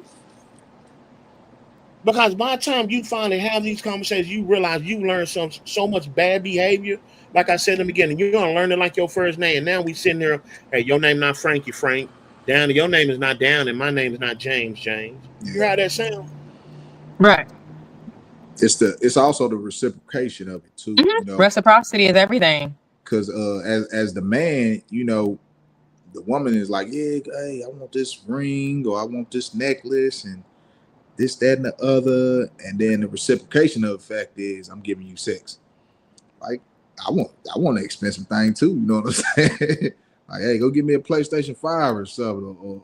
Because by the time you finally have these conversations, you realize you learned so much bad behavior. Like I said in the beginning, you're gonna learn it like your first name. And now we sitting there, hey, your name not Frankie Frank. Down, your name is not down, and my name is not James James. You hear Yeah. how that sound? Right. It's also the reciprocation of it too. Mm-hmm. Reciprocity is everything. Because as the man, the woman is like, yeah, hey, I want this ring or I want this necklace and this, that, and the other, and then the reciprocation of the fact is I'm giving you sex. Like I want an expensive thing too. You know what I'm saying? Like, hey, go get me a PlayStation 5 or something, or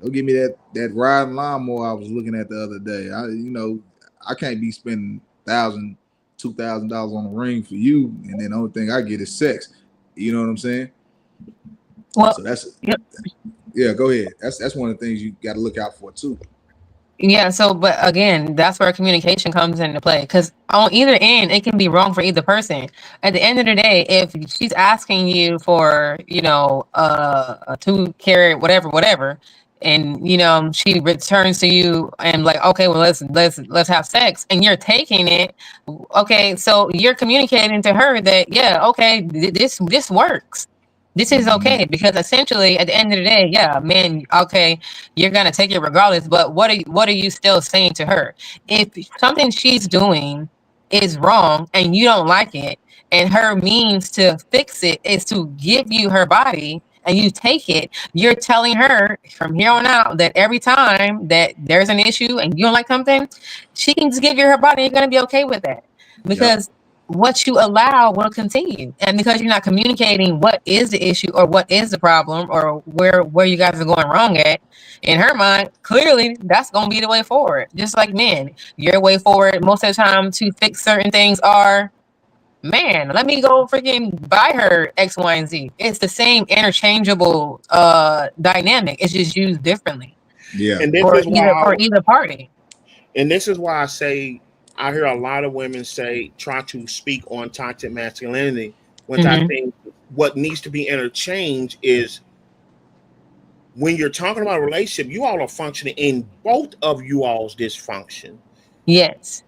go give me that riding lawnmower I was looking at the other day. I can't be spending $1,000, $2,000 on a ring for you, and then the only thing I get is sex. You know what I'm saying? Well, So that's yep. yeah. Go ahead. That's one of the things you got to look out for too. Yeah, so but again, that's where communication comes into play because on either end, it can be wrong for either person. At the end of the day, if she's asking you for, a 2 carat, whatever, and she returns to you and like, okay, well let's have sex, and you're taking it, okay, so you're communicating to her that yeah, okay, this works. This is Hmm. okay because essentially at the end of the day, yeah, man, okay, you're gonna take it regardless. But what are you still saying to her? If something she's doing is wrong and you don't like it, and her means to fix it is to give you her body and you take it, you're telling her from here on out that every time that there's an issue and you don't like something, she can just give you her body. You're gonna be okay with that Yep. because what you allow will continue, and because you're not communicating what is the issue or what is the problem or where you guys are going wrong at, in her mind, clearly that's gonna be the way forward. Just like men, your way forward most of the time to fix certain things are, man, let me go freaking buy her X, Y, and Z. It's the same interchangeable dynamic. It's just used differently Yeah. And this for is either why for either party. I say I hear a lot of women say try to speak on toxic masculinity when I Mm-hmm. think what needs to be interchanged is when you're talking about a relationship, you all are functioning in both of you all's dysfunction. Yes.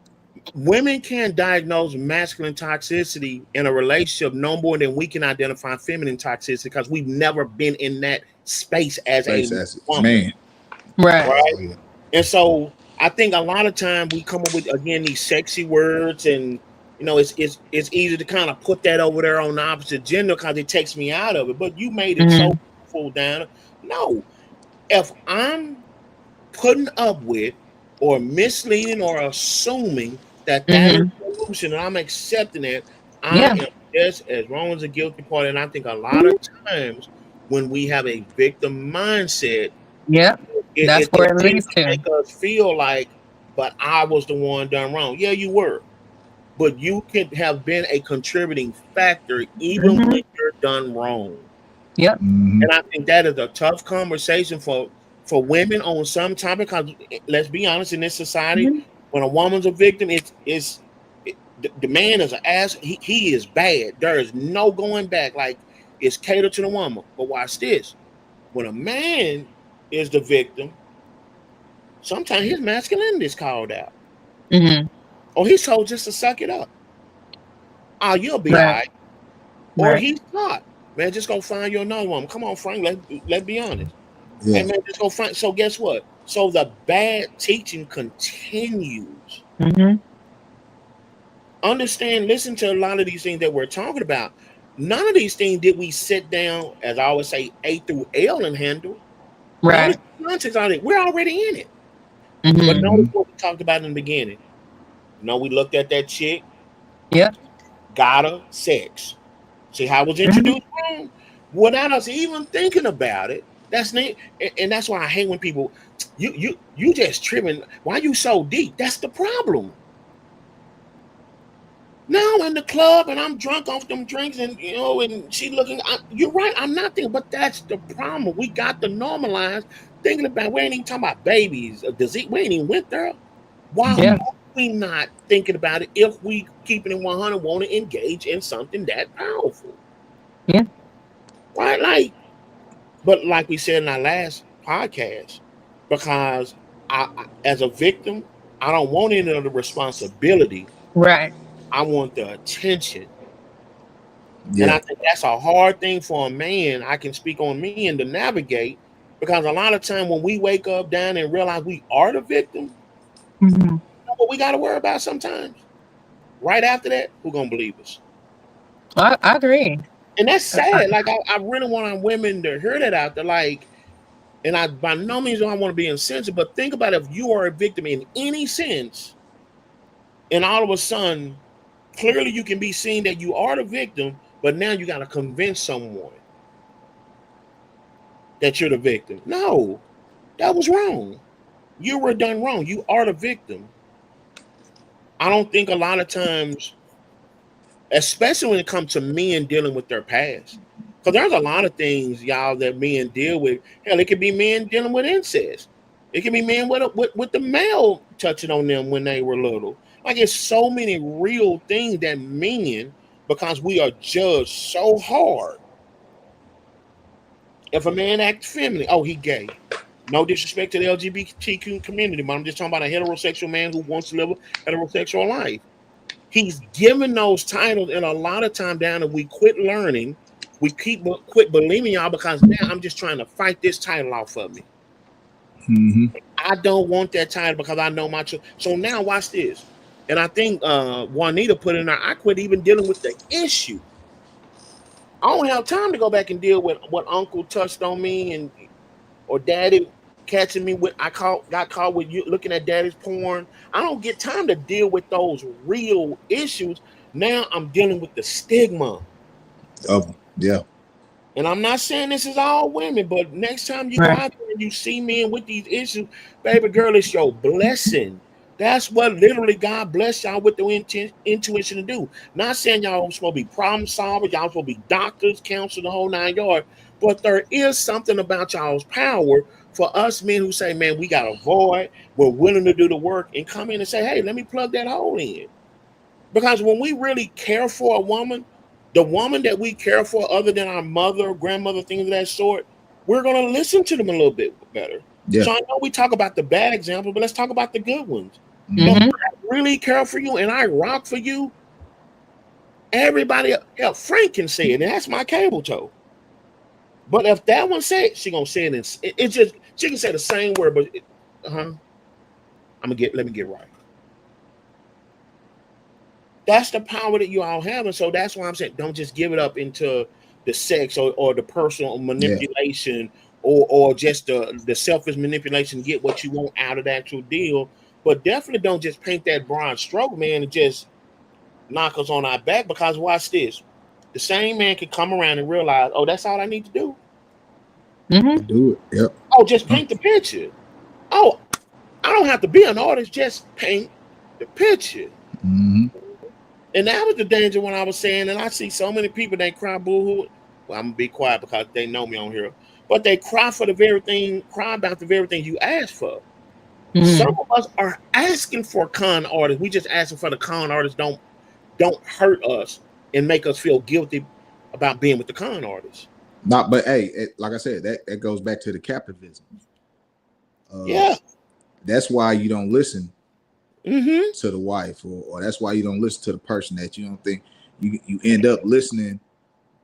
Women can diagnose masculine toxicity in a relationship no more than we can identify feminine toxicity because we've never been in that space as Space a as woman, man. Right. right? Oh yeah. And so I think a lot of time we come up with again these sexy words, and it's easy to kind of put that over there on the opposite gender because it takes me out of it. But you made it so Mm-hmm. full down. No, if I'm putting up with or misleading or assuming that that is Mm-hmm. the solution and I'm accepting it, I Yeah. am just as wrong as a guilty party. And I think a lot of times when we have a victim mindset, Yeah. That's where it it tends leads to to. make us feel like, but I was the one done wrong. Yeah, you were. But you can have been a contributing factor even Mm-hmm. when you're done wrong. Yep. Hmm. And I think that is a tough conversation for women on some topic. Because let's be honest, in this society, Mm-hmm. when a woman's a victim, the man is an ass. He is bad. There is no going back. Like it's catered to the woman. But watch this: when a man is the victim, sometimes his masculinity is called out, Mm-hmm. or he's told just to suck it up. Oh, you'll be all Right. right. Or Right. he's taught, man, just go find you another woman. Come on, Frank. Let's be honest. Hey Yeah. man, just go find. So guess what? So the bad teaching continues. Mm-hmm. Understand, listen to a lot of these things that we're talking about. None of these things did we sit down, as I always say, A through L and handle. Notice Right. the context on it. We're already in it. But Mm-hmm. notice Hmm. what we talked about in the beginning. We looked at that chick, Yep. got her, sex. See how it was Mm-hmm. introduced wrong? Without us even thinking about it. And that's why I hate when people you just tripping. Why you so deep? That's the problem. Now I'm in the club and I'm drunk off them drinks and she looking. You're right. I'm not thinking, but that's the problem. We got to normalize thinking about. We ain't even talking about babies, a disease. We ain't even went there. Why Hmm. Yeah. are we not thinking about it if we keeping it 100 want to engage in something that powerful? Yeah. Right? But like we said in our last podcast, because as a victim, I don't want any of the responsibility. Right. I want the attention. And Yeah. I think that's a hard thing for a man. I can speak on me and to navigate because a lot of time when we wake up down and realize we are the victim, Mm-hmm. what we got to worry about sometimes. Right after that, who gonna believe us? I agree. And that's I, sad. Like I really want our women to hear that out there. Like, and I by no means do I want to be insensitive, but think about if you are a victim in any sense, and all of a sudden, clearly you can be seen that you are the victim, but now you got to convince someone that you're the victim. No, that was wrong. You were done wrong. You are the victim. I don't think a lot of times, especially when it comes to men dealing with their past. Because there's a lot of things, y'all, that men deal with. Hell, it could be men dealing with incest. It can be men with the male touching on them when they were little. Like it's so many real things that men, because we are judged so hard. If a man acts feminine, oh, he gay. No disrespect to the LGBTQ community, but I'm just talking about a heterosexual man who wants to live a heterosexual life. He's given those titles, and a lot of time down, and we quit learning. We quit believing y'all because now I'm just trying to fight this title off of me. Mm-hmm. I don't want that title because I know my children. So now watch this. And I think Juanita put in there, I quit even dealing with the issue. I don't have time to go back and deal with what uncle touched on me and or daddy catching me with got caught with you looking at daddy's porn. I don't get time to deal with those real issues. Now I'm dealing with the stigma. Oh, yeah. And I'm not saying this is all women, but next time you go Right. out there and you see men with these issues, baby girl, it's your blessing. That's what literally God bless y'all with the intuition to do. Not saying y'all supposed to be problem solvers, y'all supposed to be doctors, counselors, the whole 9 yards. But there is something about y'all's power for us men who say, man, we got a void. We're willing to do the work and come in and say, hey, let me plug that hole in. Because when we really care for a woman, the woman that we care for, other than our mother, grandmother, things of that sort, we're going to listen to them a little bit better. Yeah. So I know we talk about the bad example, but let's talk about the good ones. If Mm-hmm. I really care for you and I rock for you, everybody, hell, Frank can say it, and that's my cable toe. But if that one say it, she gonna say it. It's just she can say the same word, but let me get right. That's the power that you all have, and so that's why I'm saying don't just give it up into the sex or the personal Yeah. manipulation or just the selfish manipulation to get what you want out of the actual deal. But definitely don't just paint that broad stroke, man, and just knock us on our back. Because watch this, the same man can come around and realize, oh, that's all I need to do. Mm-hmm. Do it. Yep. Oh, just paint the picture. Oh, I don't have to be an artist. Just paint the picture. Mm-hmm. And that was the danger when I was saying, and I see so many people they cry boo-hoo. Well, I'm gonna be quiet because they know me on here. But they cry for the very thing, cry about the very thing you asked for. Some Mm-hmm. of us are asking for con artists. We just asking for the con artists don't hurt us and make us feel guilty about being with the con artist. Not, but hey, like I said, that goes back to the capitalism. Uh, Yeah. that's why you don't listen Mm-hmm. to the wife, or that's why you don't listen to the person that you don't think you end up listening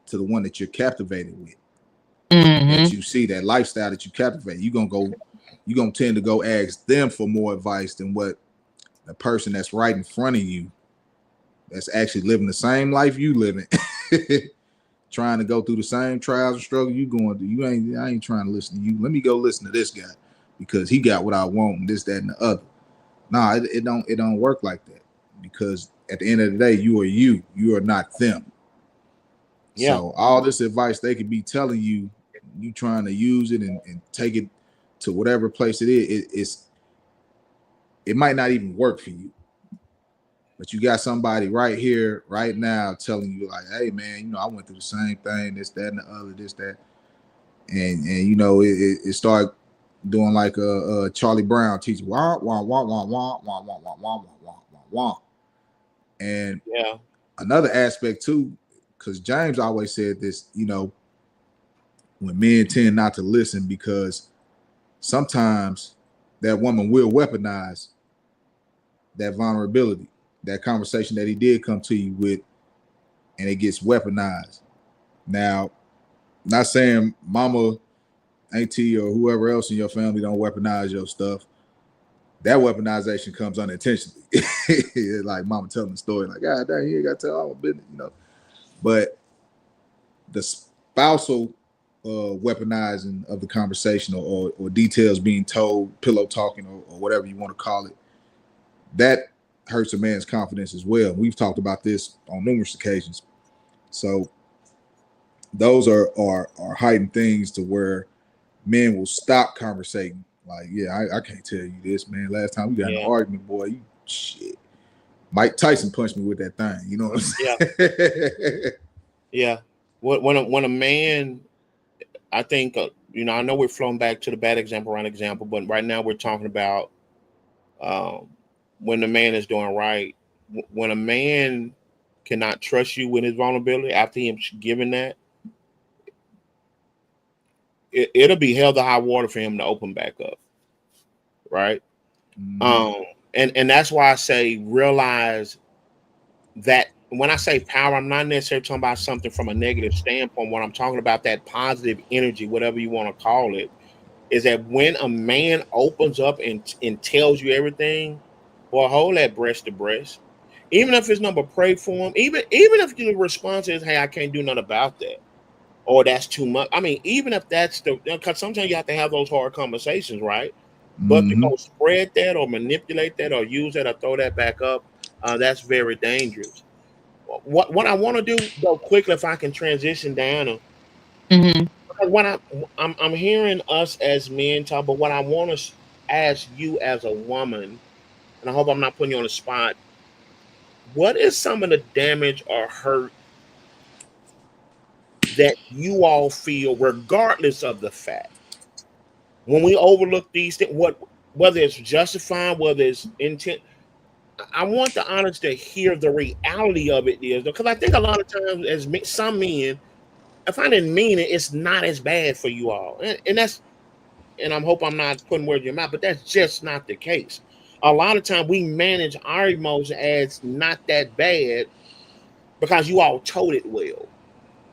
to the one that you're captivated with, that Mm-hmm. you see that lifestyle that you captivate. You're gonna tend to go ask them for more advice than what the person that's right in front of you, that's actually living the same life you living, trying to go through the same trials and struggles you going through. I ain't trying to listen to you. Let me go listen to this guy because he got what I want and this, that, and the other. Nah, it don't work like that, because at the end of the day, you are you. You are not them. Yeah. So all this advice they could be telling you, you trying to use it and take it to whatever place it is, it might not even work for you. But you got somebody right here, right now, telling you like, "Hey, man, I went through the same thing, this, that, and the other, this, that," and it started doing like a Charlie Brown teacher, wah wah wah wah wah wah wah wah wah wah wah wah. And Yeah. another aspect too, because James always said this, when men tend not to listen because sometimes that woman will weaponize that vulnerability, that conversation that he did come to you with, and it gets weaponized. Now, not saying mama, auntie, or whoever else in your family don't weaponize your stuff. That weaponization comes unintentionally. Like mama telling the story, like, God dang, you ain't got to tell all my business. But the spousal weaponizing of the conversation, or details being told, pillow talking, or whatever you want to call it, that hurts a man's confidence as well. We've talked about this on numerous occasions. So those are heightened things to where men will stop conversating. Like, yeah, I can't tell you this, man. Last time we got in an Yeah. argument, boy, you shit. Mike Tyson punched me with that thing. You know what I'm Yeah. saying? Yeah. when a man, I think I know we're flowing back to the bad example, right example, but right now we're talking about um, when the man is doing right. When a man cannot trust you with his vulnerability after him giving that, it'll be hell to high water for him to open back up, right? Mm-hmm. Um, and that's why I say realize that when I say power, I'm not necessarily talking about something from a negative standpoint. When I'm talking about that positive energy, whatever you want to call it, is that when a man opens up and tells you everything, boy, hold that breast to breast. Even if it's number pray for him, even if your response is, "Hey, I can't do nothing about that," or "That's too much." I mean, even if that's because sometimes you have to have those hard conversations, right? But to Mm-hmm. go spread that or manipulate that or use that or throw that back up, that's very dangerous. What I want to do though quickly, if I can transition down, Mm-hmm. what I'm hearing us as men talk, but what I want to ask you as a woman, and I hope I'm not putting you on the spot. What is some of the damage or hurt that you all feel, regardless of the fact, when we overlook these things? What whether it's justified, whether it's intent. I want the honest to hear the reality of it is because I think a lot of times as some men, if I didn't mean it, it's not as bad for you all, and that's and I hope I'm not putting words in your mouth, but that's just not the case. A lot of time we manage our emotions as not that bad because you all told it well,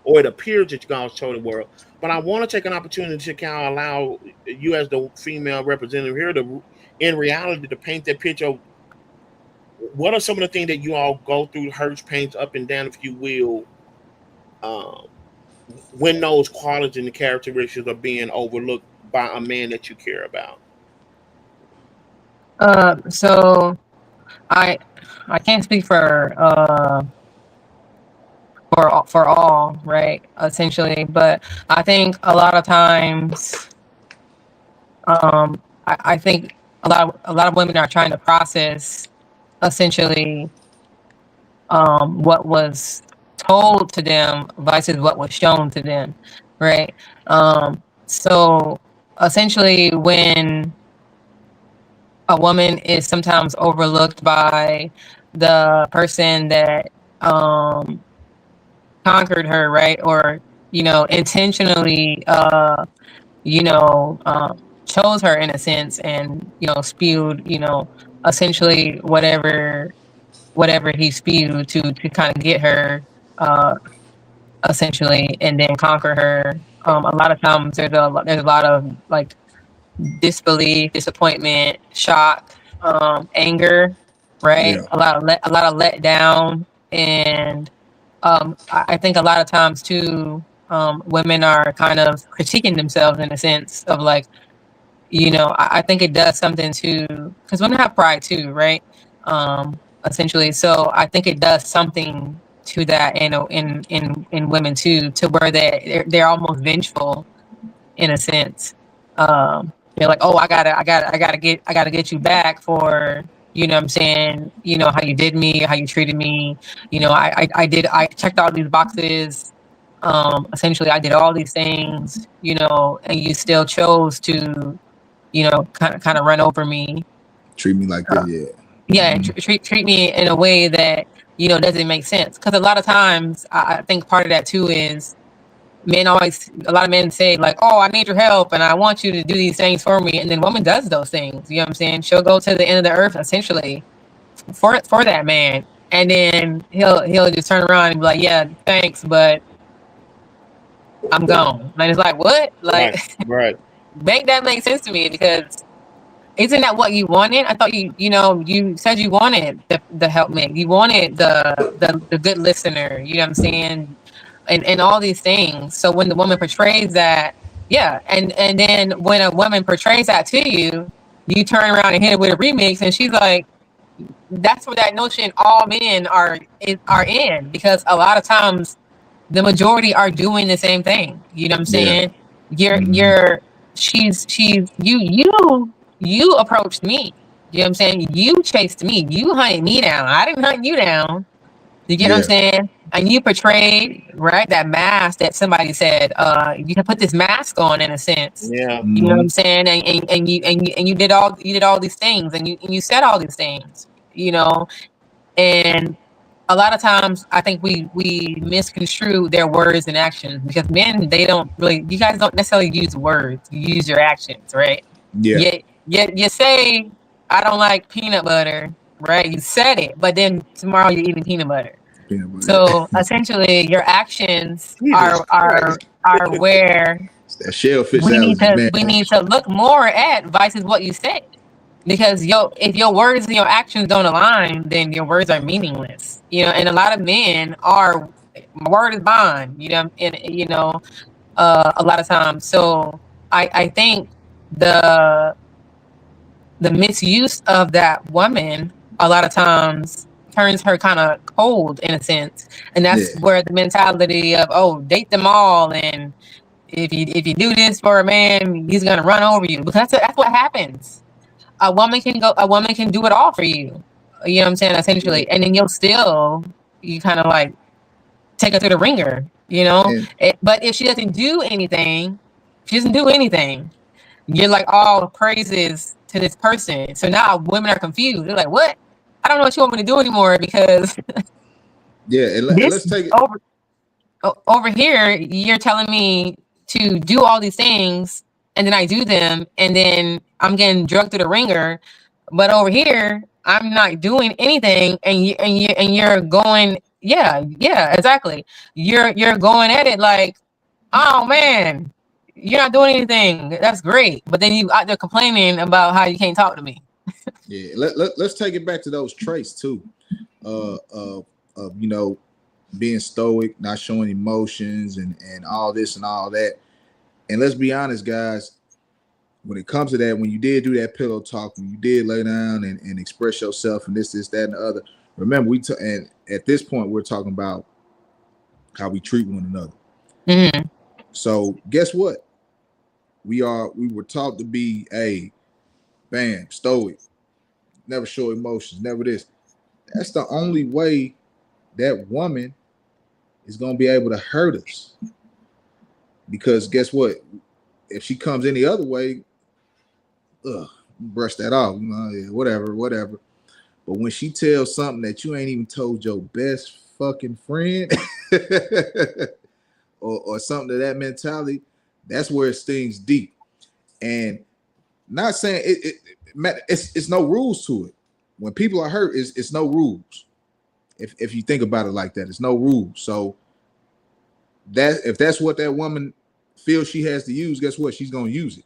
or it appears that you guys told it well. But I want to take an opportunity to kind of allow you, as the female representative here, to in reality to paint that picture of what are some of the things that you all go through, hurts, pains, up and down, if you will, um, when those qualities and the characteristics are being overlooked by a man that you care about. So I I can't speak for all, right? Essentially, but I think a lot of times, I think a lot of women are trying to process essentially what was told to them versus what was shown to them, right? So essentially, when a woman is sometimes overlooked by the person that um, conquered her, right? Or, intentionally, chose her in a sense and, spewed, essentially whatever he spewed to kind of get her, uh, essentially, and then conquer her. A lot of times there's a lot of like disbelief, disappointment, shock, anger, right? Yeah. A lot of letdown, and I think a lot of times too, women are kind of critiquing themselves in a sense of like, I think it does something to because women have pride too, right? Essentially, so I think it does something to that in women too, to where they're almost vengeful in a sense. They're like, oh, I gotta get you back for, what I'm saying, how you did me, how you treated me. I checked all these boxes. Essentially, I did all these things, and you still chose to, kind of run over me. Treat me like this, Uh, yeah. yeah, Mm-hmm. treat me in a way that doesn't make sense. Because a lot of times, I think part of that too is a lot of men say like, oh, I need your help and I want you to do these things for me. And then woman does those things. You know what I'm saying? She'll go to the end of the earth essentially for that man. And then he'll just turn around and be like, yeah, thanks, but I'm gone. And it's like, what? Like, Right, right. make that make sense to me because isn't that what you wanted? I thought you said you wanted the helpmate. You wanted the good listener. You know what I'm saying? And all these things. So when the woman portrays that, yeah, and then when a woman portrays that to you, you turn around and hit it with a remix, and she's like, that's where that notion all men are in because a lot of times the majority are doing the same thing. You know what I'm Yeah. saying? You're Mm-hmm. you're she's you approached me. You know what I'm saying? You chased me. You hunted me down. I didn't hunt you down. You get what I'm saying? And you portrayed, right, that mask that somebody said, you can put this mask on in a sense. Yeah. You know what I'm saying? And you did all these things, and you said all these things, you know, and a lot of times I think we misconstrue their words and actions, because men, they don't really, you guys don't necessarily use words, you use your actions, right? Yeah. Yet you say, I don't like peanut butter, right? You said it, but then tomorrow you're eating peanut butter. Peanut butter. So essentially, your actions Jesus Christ. are where It's that shellfish we allergy, man. need to look more at versus what you say. Because if your words and your actions don't align, then your words are meaningless. You know, and a lot of men are, word is bond, you know, and a lot of times. So I think the misuse of that woman a lot of times turns her kind of cold in a sense, and that's where the mentality of, oh, date them all, and if you do this for a man, he's gonna run over you, because that's what happens. A woman can do it all for you. You know what I'm saying? Essentially, and then you kind of like take her to the ringer. You know, but if she doesn't do anything, you're like all praises to this person. So now women are confused. They're like, what? I don't know what you want me to do anymore, because and let's take it over here. You're telling me to do all these things, and then I do them, and then I'm getting drugged through the ringer. But over here, I'm not doing anything, and you're going, yeah, exactly. You're going at it like, oh man, you're not doing anything. That's great. But then you out there complaining about how you can't talk to me. Let's take it back to those traits too. You know, being stoic, not showing emotions, and all this and all that. And let's be honest, guys, when it comes to that, when you did do that pillow talk, when you did lay down and express yourself and this, that, and the other, remember and at this point we're talking about how we treat one another. Mm-hmm. So guess what? We were taught to be bam, stoic, never show emotions, never this. That's the only way that woman is gonna be able to hurt us. Because guess what? If she comes any other way, brush that off, whatever. But when she tells something that you ain't even told your best fucking friend, or something to that mentality, that's where it stings deep. And not saying it's no rules to it. When people are hurt, it's no rules. If you think about it like that, it's no rules. So that if that's what that woman feels she has to use, guess what? She's gonna use it.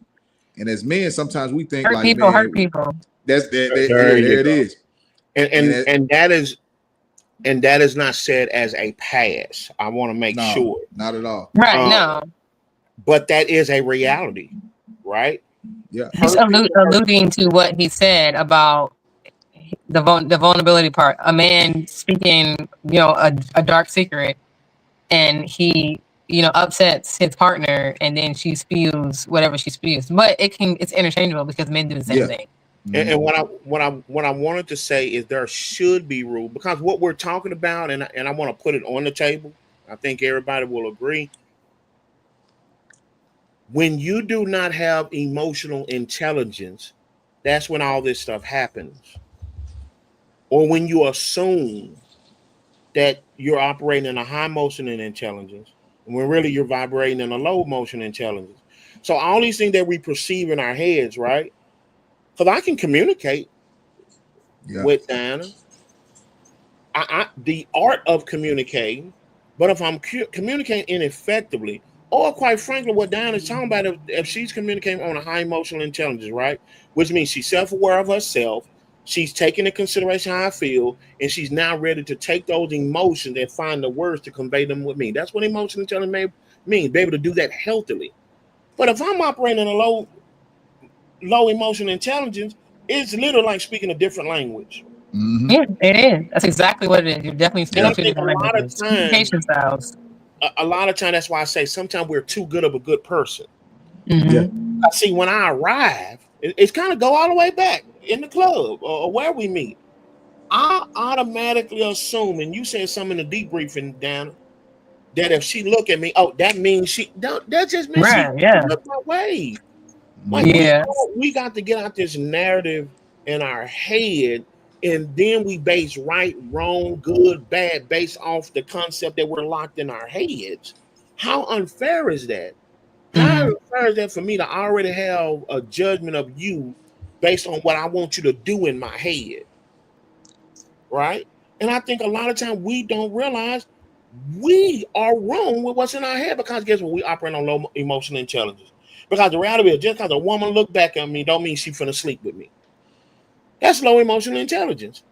And as men, sometimes we think hurt people. That's that. There it is. And that is not said as a pass. I want to make sure. Not at all. Right. No. But that is a reality, right? Yeah. He's alluding to what he said about the vulnerability part. A man speaking, a dark secret, and he, upsets his partner, and then she spews whatever she spews. But it's interchangeable, because men do the same thing. And what I wanted to say is there should be rules, because what we're talking about, and I want to put it on the table. I think everybody will agree. When you do not have emotional intelligence, that's when all this stuff happens. Or when you assume that you're operating in a high motion in intelligence, when really you're vibrating in a low motion intelligence. So all these things that we perceive in our heads, right? Because I can communicate with Diana. The art of communicating, but if I'm communicating ineffectively, or quite frankly, what Diana's talking about, if she's communicating on a high emotional intelligence, right? Which means she's self-aware of herself, she's taking into consideration how I feel, and she's now ready to take those emotions and find the words to convey them with me. That's what emotional intelligence means, be able to do that healthily. But if I'm operating in a low emotional intelligence, it's literally like speaking a different language. Mm-hmm. Yeah, it is. That's exactly what it is. You're definitely speaking two different languages. Communication styles. A lot of time, that's why I say sometimes we're too good of a good person. Mm-hmm. Yeah. I see when I arrive, it's kind of go all the way back in the club or where we meet. I automatically assume, and you said something in the debriefing, Dan, that if she look at me, oh, that means she don't. That just means she Right. Yeah. look my way. Like Mhm. Yeah. we got to get out this narrative in our head, and then we base right, wrong, good, bad based off the concept that we're locked in our heads. How unfair is that? How Mm-hmm. unfair is that for me to already have a judgment of you based on what I want you to do in my head, right? And I think a lot of times we don't realize we are wrong with what's in our head because guess what? We operate on low emotional intelligence. Because the reality is, just because a woman look back at me, don't mean she finna sleep with me. That's low emotional intelligence.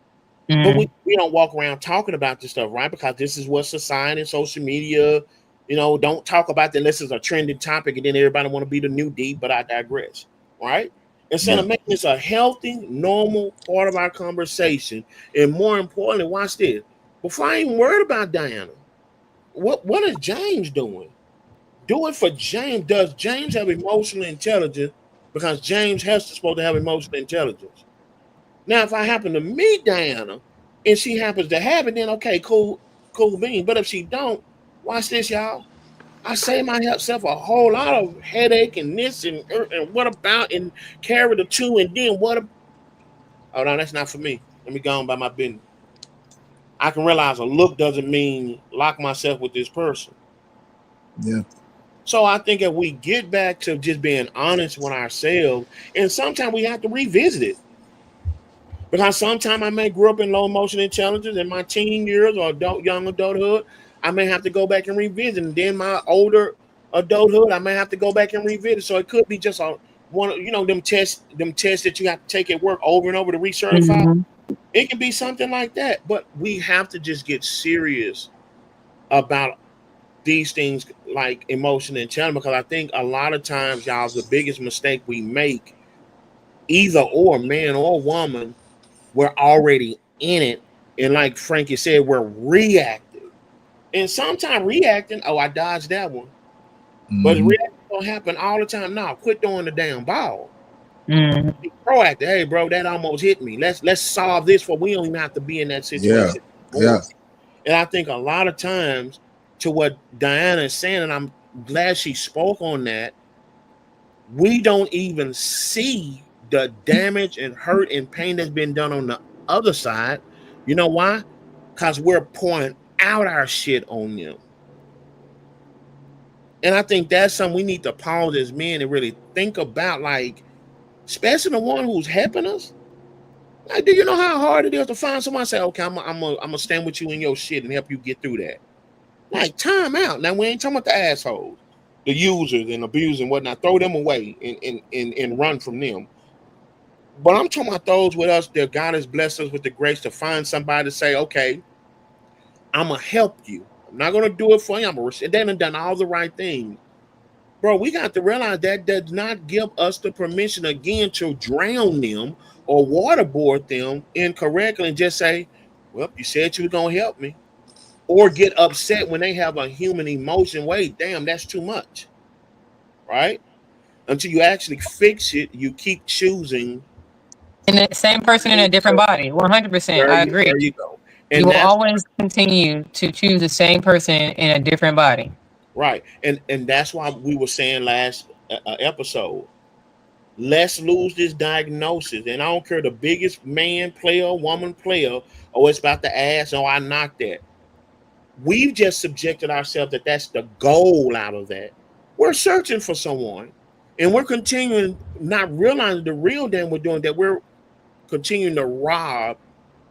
But Mm-hmm. we don't walk around talking about this stuff, right? Because this is what society and social media, don't talk about that unless it's a trending topic and then everybody want to be the new deep, but I digress, right? Instead Yeah. of making this a healthy, normal part of our conversation, and more importantly, watch this. Before I even worried about Diana, what is James doing? Do it for James. Does James have emotional intelligence? Because James has supposed to have emotional intelligence. Now, if I happen to meet Diana and she happens to have it, then okay, cool, cool bean. But if she don't, watch this, y'all. I save myself a whole lot of headache and this and what about and carry the two and then what? Oh no, that's not for me. Let me go on by my business. I can realize a look doesn't mean lock myself with this person. Yeah. So I think if we get back to just being honest with ourselves, and sometimes we have to revisit it. Because sometimes I may grow up in low emotional intelligence in my teen years or young adulthood. I may have to go back and revisit. And then my older adulthood, I may have to go back and revisit. So it could be just a one, them tests that you have to take at work over and over to recertify. Mm-hmm. It can be something like that. But we have to just get serious about these things like emotional intelligence because I think a lot of times, y'all, the biggest mistake we make, either or man or woman, we're already in it. And like Frankie said, we're reactive. And sometimes reacting, oh, I dodged that one. But Hmm. reacting don't happen all the time. No, quit throwing the damn ball. Mm-hmm. Be proactive. Hey, bro, that almost hit me. Let's solve this for we don't even have to be in that Yeah. situation Yeah. anymore. And I think a lot of times to what Diana is saying, and I'm glad she spoke on that, we don't even see the damage and hurt and pain that's been done on the other side. You know why? Because we're pouring out our shit on them. And I think that's something we need to pause as men and really think about, like, especially the one who's helping us. Like, do you know how hard it is to find someone say, okay, I'm gonna stand with you in your shit and help you get through that? Like, time out. Now we ain't talking about the assholes, the users and abusers and whatnot. Throw them away and run from them. But I'm talking about those with us that God has blessed us with the grace to find somebody to say, okay, I'm gonna help you. I'm not gonna do it for you. I'm gonna. They done done all the right things, bro. We got to realize that does not give us the permission again to drown them or waterboard them incorrectly and just say, "Well, you said you were gonna help me," or get upset when they have a human emotion. Wait, damn, that's too much, right? Until you actually fix it, you keep choosing. And the same person in a different body. 100%. I agree. There you go. You And will that's always continue to choose the same person in a different body. right, and that's why we were saying last episode. Let's lose this diagnosis, and I don't care the biggest man player, woman player. Oh, it's about the ass. Oh, I knocked that. We've just subjected ourselves that that's the goal out of that. We're searching for someone, and we're continuing not realizing the real damn we're doing that. We're continuing to rob.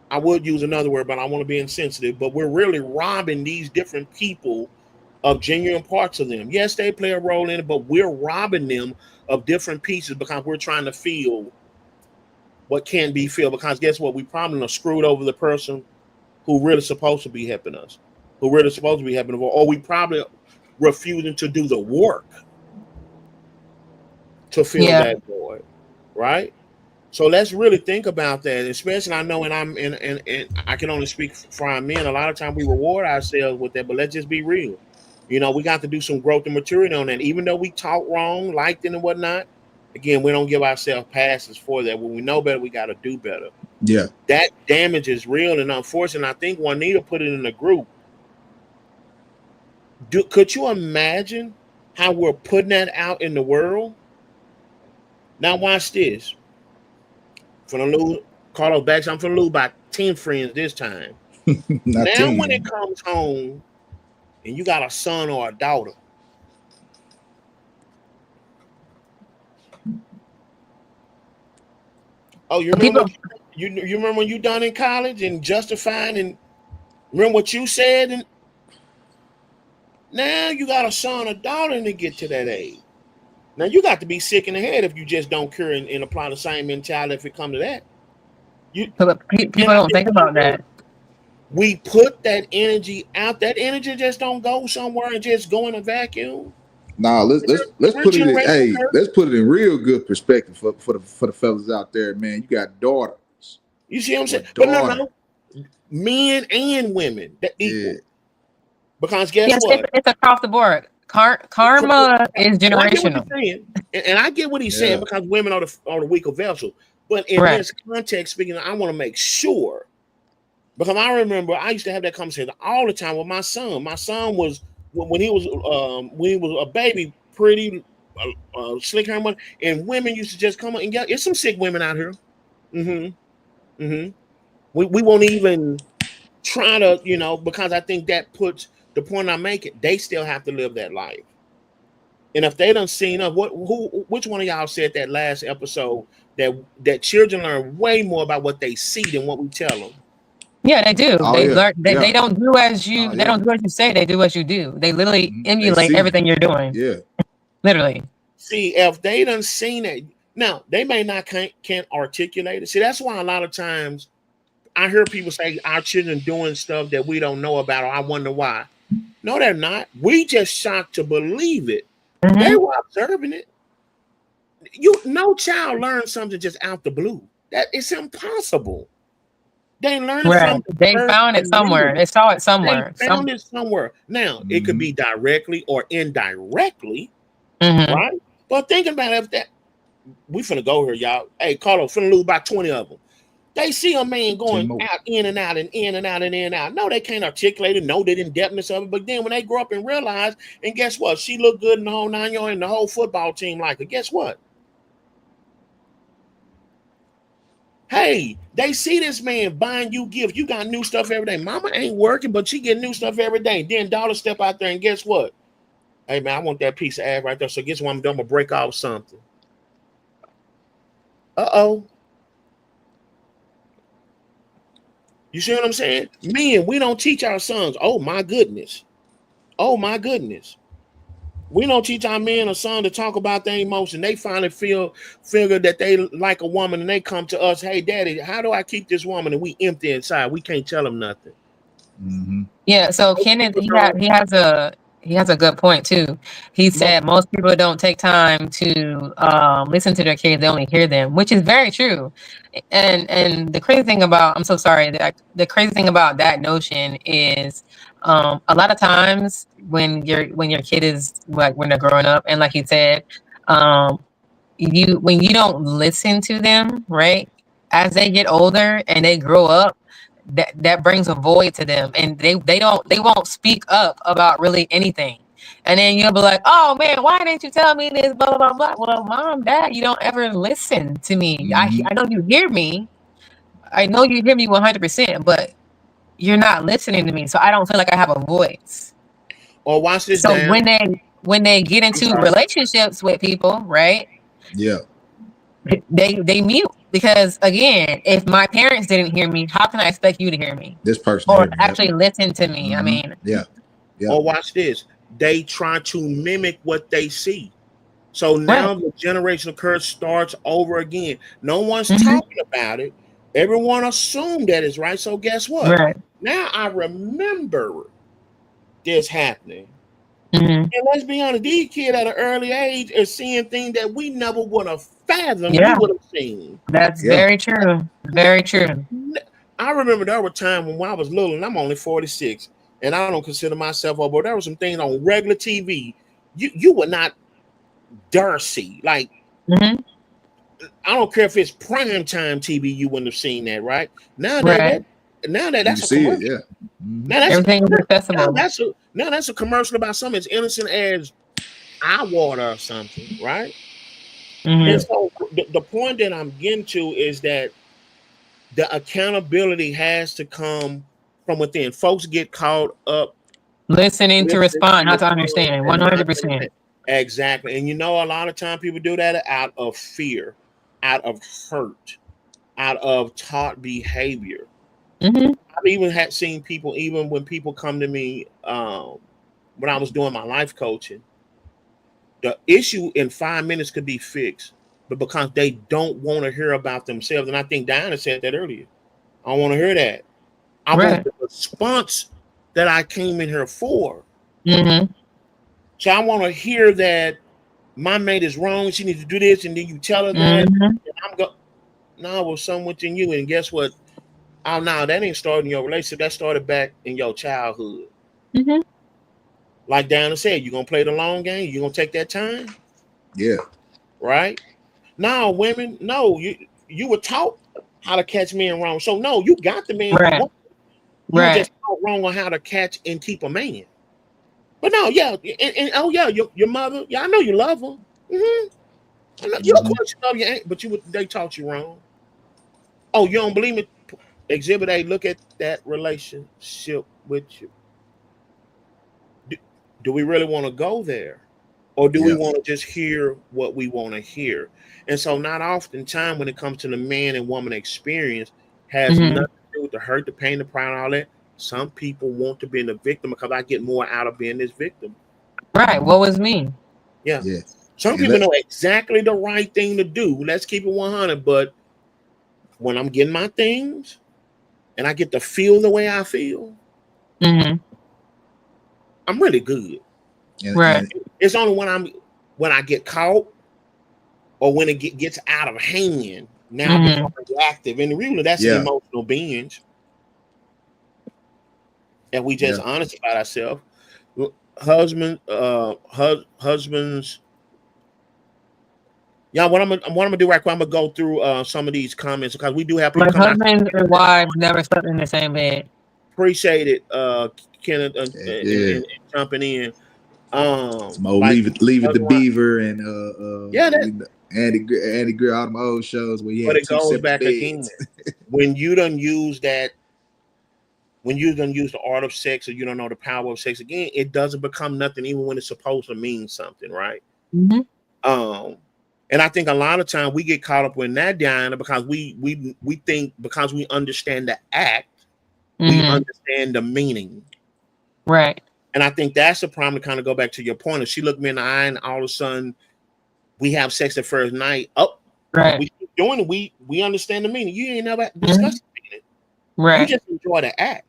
I would use another word, but I want to be insensitive. But we're really robbing these different people of genuine parts of them. Yes, they play a role in it, but we're robbing them of different pieces because we're trying to feel what can be filled. Because guess what? We probably have screwed over the person who really supposed to be helping us, who really supposed to be helping us, or we probably refusing to do the work to fill Yeah. that void, right? So let's really think about that, especially I know, and and I can only speak for our men. A lot of times we reward ourselves with that, but let's just be real. We got to do some growth and maturity on that. Even though we talk wrong, liked it and whatnot, again, we don't give ourselves passes for that. When we know better, we got to do better. Yeah. That damage is real and unfortunate. I think Juanita put it in the group. Could you imagine how we're putting that out in the world? Now watch this. For the lose, Carlos Bax, I'm for the lose by 10 friends this time. Not Now when 10. it comes home and you got a son or a daughter, oh, you remember People, you remember when you done in college and justifying and remember what you said, and now you got a son or daughter and they get to that age. Now you got to be sick in the head if you just don't care and apply the same mentality if it comes to that. You people and I don't think think about that. we put that energy out. That energy just don't go somewhere and just go in a vacuum. Nah, let's We're put it in. generational Hey, curse. let's put it in real good perspective for the fellas out there, man. You got daughters You see what I'm or saying? But daughter. no, men and women that Yeah. equal. Because guess Yes, it's, what? it's across the board. Karma is And I get what he's generational. saying, and I get what he's saying Yeah. because women are the weaker vessel. But in Right. this context, speaking, I want to make sure because I remember I used to have that conversation all the time with my son. My son was when he was a baby, pretty slick hair, and women used to just come up and get. It's some sick women out here. Mm-hmm. Mm-hmm. We won't even try to, because I think that puts the point I make it. They still have to live that life. And if they done seen us, which one of y'all said that last episode that children learn way more about what they see than what we tell them? Yeah, they do. Oh They yeah. learn. They Yeah. don't do as Oh you. They yeah. don't do as you say. They do as you do. They literally They emulate see. everything you're doing. Yeah. Literally. See, if they done seen it, now they may not can't articulate it. See, that's why a lot of times I hear people say our children doing stuff that we don't know about, or I wonder why. No, they're not. We just shocked to believe it. They Hmm. were observing it. No child learns something just out the blue. That it's impossible. They learn it Right. from the They first found it somewhere. community. They saw it They somewhere. found it somewhere. Now it could Mm-hmm. be directly or indirectly, Hmm. right? But thinking about it, if that we finna go here, y'all. Hey, Carlos, finna lose about 20 of them. They see a man 10 going more. out, in and out, and in and out, and in and out. No, they can't articulate it. No, they didn't depthness of it. But then when they grow up and realize, and guess what? She looked good in the whole 9 yards, and the whole football team like her. Guess what? Hey, they see this man buying you gifts. You got new stuff every day. Mama ain't working, but she get new stuff every day. Then daughter step out there and guess what? Hey man, I want that piece of ass right there. So guess what? I'm gonna break off something. Uh-oh. You see what I'm saying? Men, we don't teach our sons. Oh my goodness. Oh my goodness. We don't teach our men or son to talk about their emotion. They finally figure that they like a woman and they come to us, hey daddy, how do I keep this woman? And we empty inside. We can't tell them nothing. Mm-hmm. Yeah. So Most Kenneth, people don't. he has a good point too. He Most, said most people don't take time to listen to their kids; they only hear them, which is very true. And the crazy thing about I'm so sorry that the crazy thing about that notion is a lot of times when your kid is like when they're growing up, and like you said, um, when you don't listen to them, right? As they get older and they grow up, that brings a void to them, and they won't speak up about really anything. And then you'll be like, "Oh man, why didn't you tell me this?" Blah blah blah blah. Well, mom, dad, you don't ever listen to me. Mm-hmm. I know you hear me. I know you hear me 100%, but you're not listening to me, so I don't feel like I have a voice. or watch this, So Dan. when they get I'm into sorry. relationships with people, right? Yeah. They mute because again, if my parents didn't hear me, how can I expect you to hear me This person or here. Yep. actually listen to me? I Mm-hmm. mean, Yeah. Yeah. Or watch this. They try to mimic what they see. So right. now the generational curse starts over again. No one's Hmm. talking about it. Everyone assumed that is right. So guess what? Right. Now I remember this happening. Hmm. And let's be honest, these kids at an early age are seeing things that we never would have fathomed we Yeah, would have seen. that's Yeah. very true. Very true. I remember there were times when I was little, and I'm only 46, and I don't consider myself old, but there were some things on regular TV you would not dare see. Like Hmm. I don't care if it's prime time TV, you wouldn't have seen that, right? Nowadays, Right. You can that's a see it, commercial. yeah. Hmm. Now that's Everything is now accessible. that's a now that's a commercial about something as innocent as eye water or something, right? And Yeah, Hmm. so the point that I'm getting to is that the accountability has to come from within. Folks get caught up Listening to listening respond, to not your to phone understand. and not 100%. exactly. And you know, a lot of time people do that out of fear, out of hurt, out of taught behavior. Hmm. I've even had seen people, even when people come to me when I was doing my life coaching, the issue in 5 minutes could be fixed, but because they don't want to hear about themselves, and I think Diana said that earlier. I don't want to hear that. I want Right. the response that I came in here for. Hmm. So I want to hear that my mate is wrong. She needs to do this, and then you tell her that. Hmm. And I'm go. No, it was something within you, and guess what? Oh no, that ain't starting your relationship. That started back in your childhood. Hmm. Like Diana said, you're gonna play the long game. You're gonna take that time, yeah, right? No, women, no, you were taught how to catch men wrong. So no, you got the man you Right. want. You were Right. just taught wrong on how to catch and keep a man. But no, yeah, and oh yeah, your mother, yeah, I know you love her. Hmm. I know, you of hmm course you love your aunt, but they taught you wrong. Oh, you don't believe me? Exhibit A, look at that relationship with you. Do, do we really want to go there? Or do we yeah, want to just hear what we want to hear? And so not often time when it comes to the man and woman experience has Hmm. nothing to do with the hurt, the pain, the pride, all that. Some people want to be the victim because I get more out of being this victim. Right. hmm What was me? Yeah. yeah. Some And people know exactly the right thing to do. Let's keep it 100. But when I'm getting my things and I get to feel the way I feel, Hmm. I'm really good. Right. and It's only when I get caught or when it gets out of hand, now I become Hmm. reactive. And really, that's an yeah, emotional binge. And we just yeah. honest about ourselves. Husbands. Yeah, what I'm gonna do right quick, I'm gonna go through some of these comments because we do have people Like coming. I husbands and wives never slept in the same bed. appreciate it, Kenneth, Heck yeah. and jumping in. Some old Like leave it to otherwise, Beaver and yeah, that. we Andy Grill, all them old shows where you But had it two goes separate back again. beds. When you don't use that, when you don't use the art of sex or you don't know the power of sex again, it doesn't become nothing, even when it's supposed to mean something, right? Hmm. Um, and I think a lot of time we get caught up in that, Diana, because we think because we understand the act, we Hmm. understand the meaning. Right. And I think that's the problem to kind of go back to your point. If she looked me in the eye and all of a sudden we have sex the first night, oh, Right. we keep doing it, we understand the meaning. You ain't never Hmm. discussed the meaning. You Right. just enjoy the act.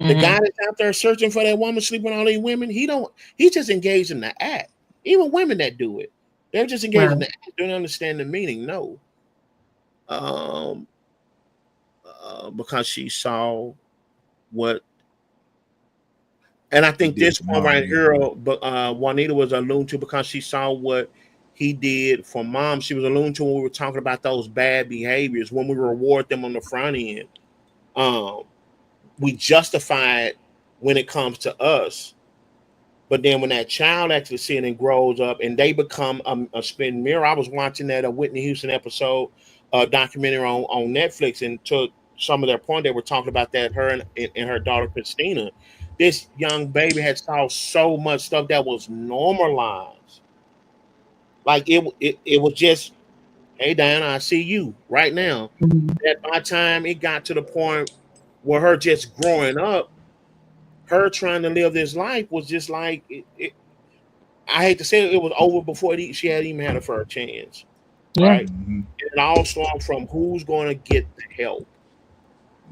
The guy Hmm. that's out there searching for that woman, sleeping with all these women, he's just engaged in the act. Even women that do it, they're just engaged in Right. the act, don't understand the meaning. No. Um, because she saw what, and I He think did this for one mom, right yeah. here, but Juanita was alluding to because she saw what he did for mom. She was alluding to when we were talking about those bad behaviors when we reward them on the front end. Um, we justify it when it comes to us. But then when that child actually sees it and grows up and they become a spin mirror, I was watching that a Whitney Houston episode, documentary on Netflix, and took some of their point. They were talking about that her and her daughter Christina. This young baby had saw so much stuff that was normalized. Like it was just, hey Diana, I see you right now. Hmm. That by the time it got to the point where her just growing up, her trying to live this life was just like I hate to say it, it was over before she had even had a first chance, Yeah. right? Hmm. And it all swung from who's going to get the help,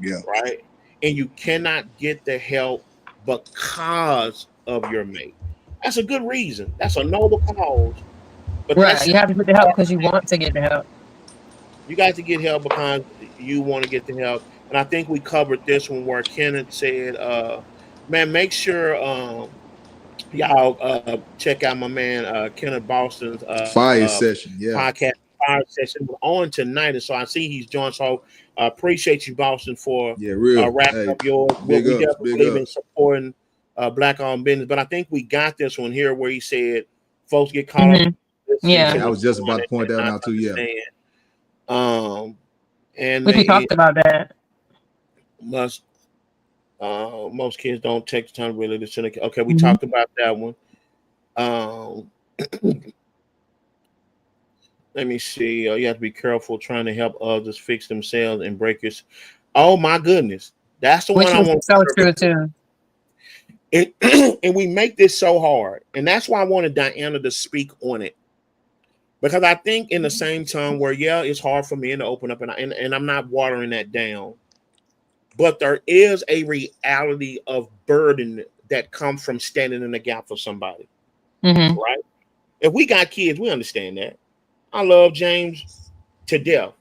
Yeah, right? And you cannot get the help because of your mate. That's a good reason. That's a noble cause, but Right. that's You have to get the help because you want to get the help. you got to get help because you want to get the help. And I think we covered this one where Kenneth said, "Man, make sure y'all check out my man Kenneth Boston's fire session, yeah. podcast, our session on tonight, and so I see he's joined. So I appreciate you, Boston, for real. wrapping Hey, up yours. big We ups, definitely big believe in ups. supporting black-owned business, but I think we got this one here where he said folks get caught up listening Yeah. to Yeah, I what's was just going on about to point and that not out too. Yeah. understand. And We they talked about that. must most kids don't take the time to really listen. Okay, we Mhm. talked about that one. Um, let me see. You have to be careful trying to help others fix themselves and break your. Oh my goodness, that's the Which one I is want. so true too. And, and we make this so hard, and that's why I wanted Diana to speak on it, because I think in the same time where it's hard for men to open up, and I'm not watering that down, but there is a reality of burden that comes from standing in the gap for somebody, Mm-hmm. right? If we got kids, we understand that. I love James to death,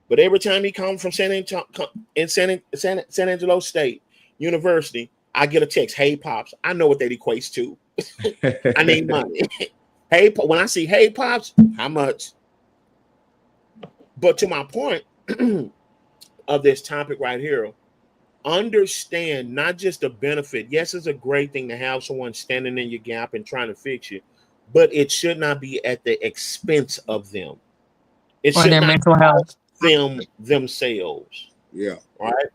but every time he comes from San Angelo State University, I get a text, "Hey pops," I know what that equates to. I need money. Hey, when I see "Hey pops," how much? But to my point of this topic right here, understand not just the benefit. Yes, it's a great thing to have someone standing in your gap and trying to fix you, but it should not be at the expense of them. It Or should their not mental health. cost them themselves, Yeah. right?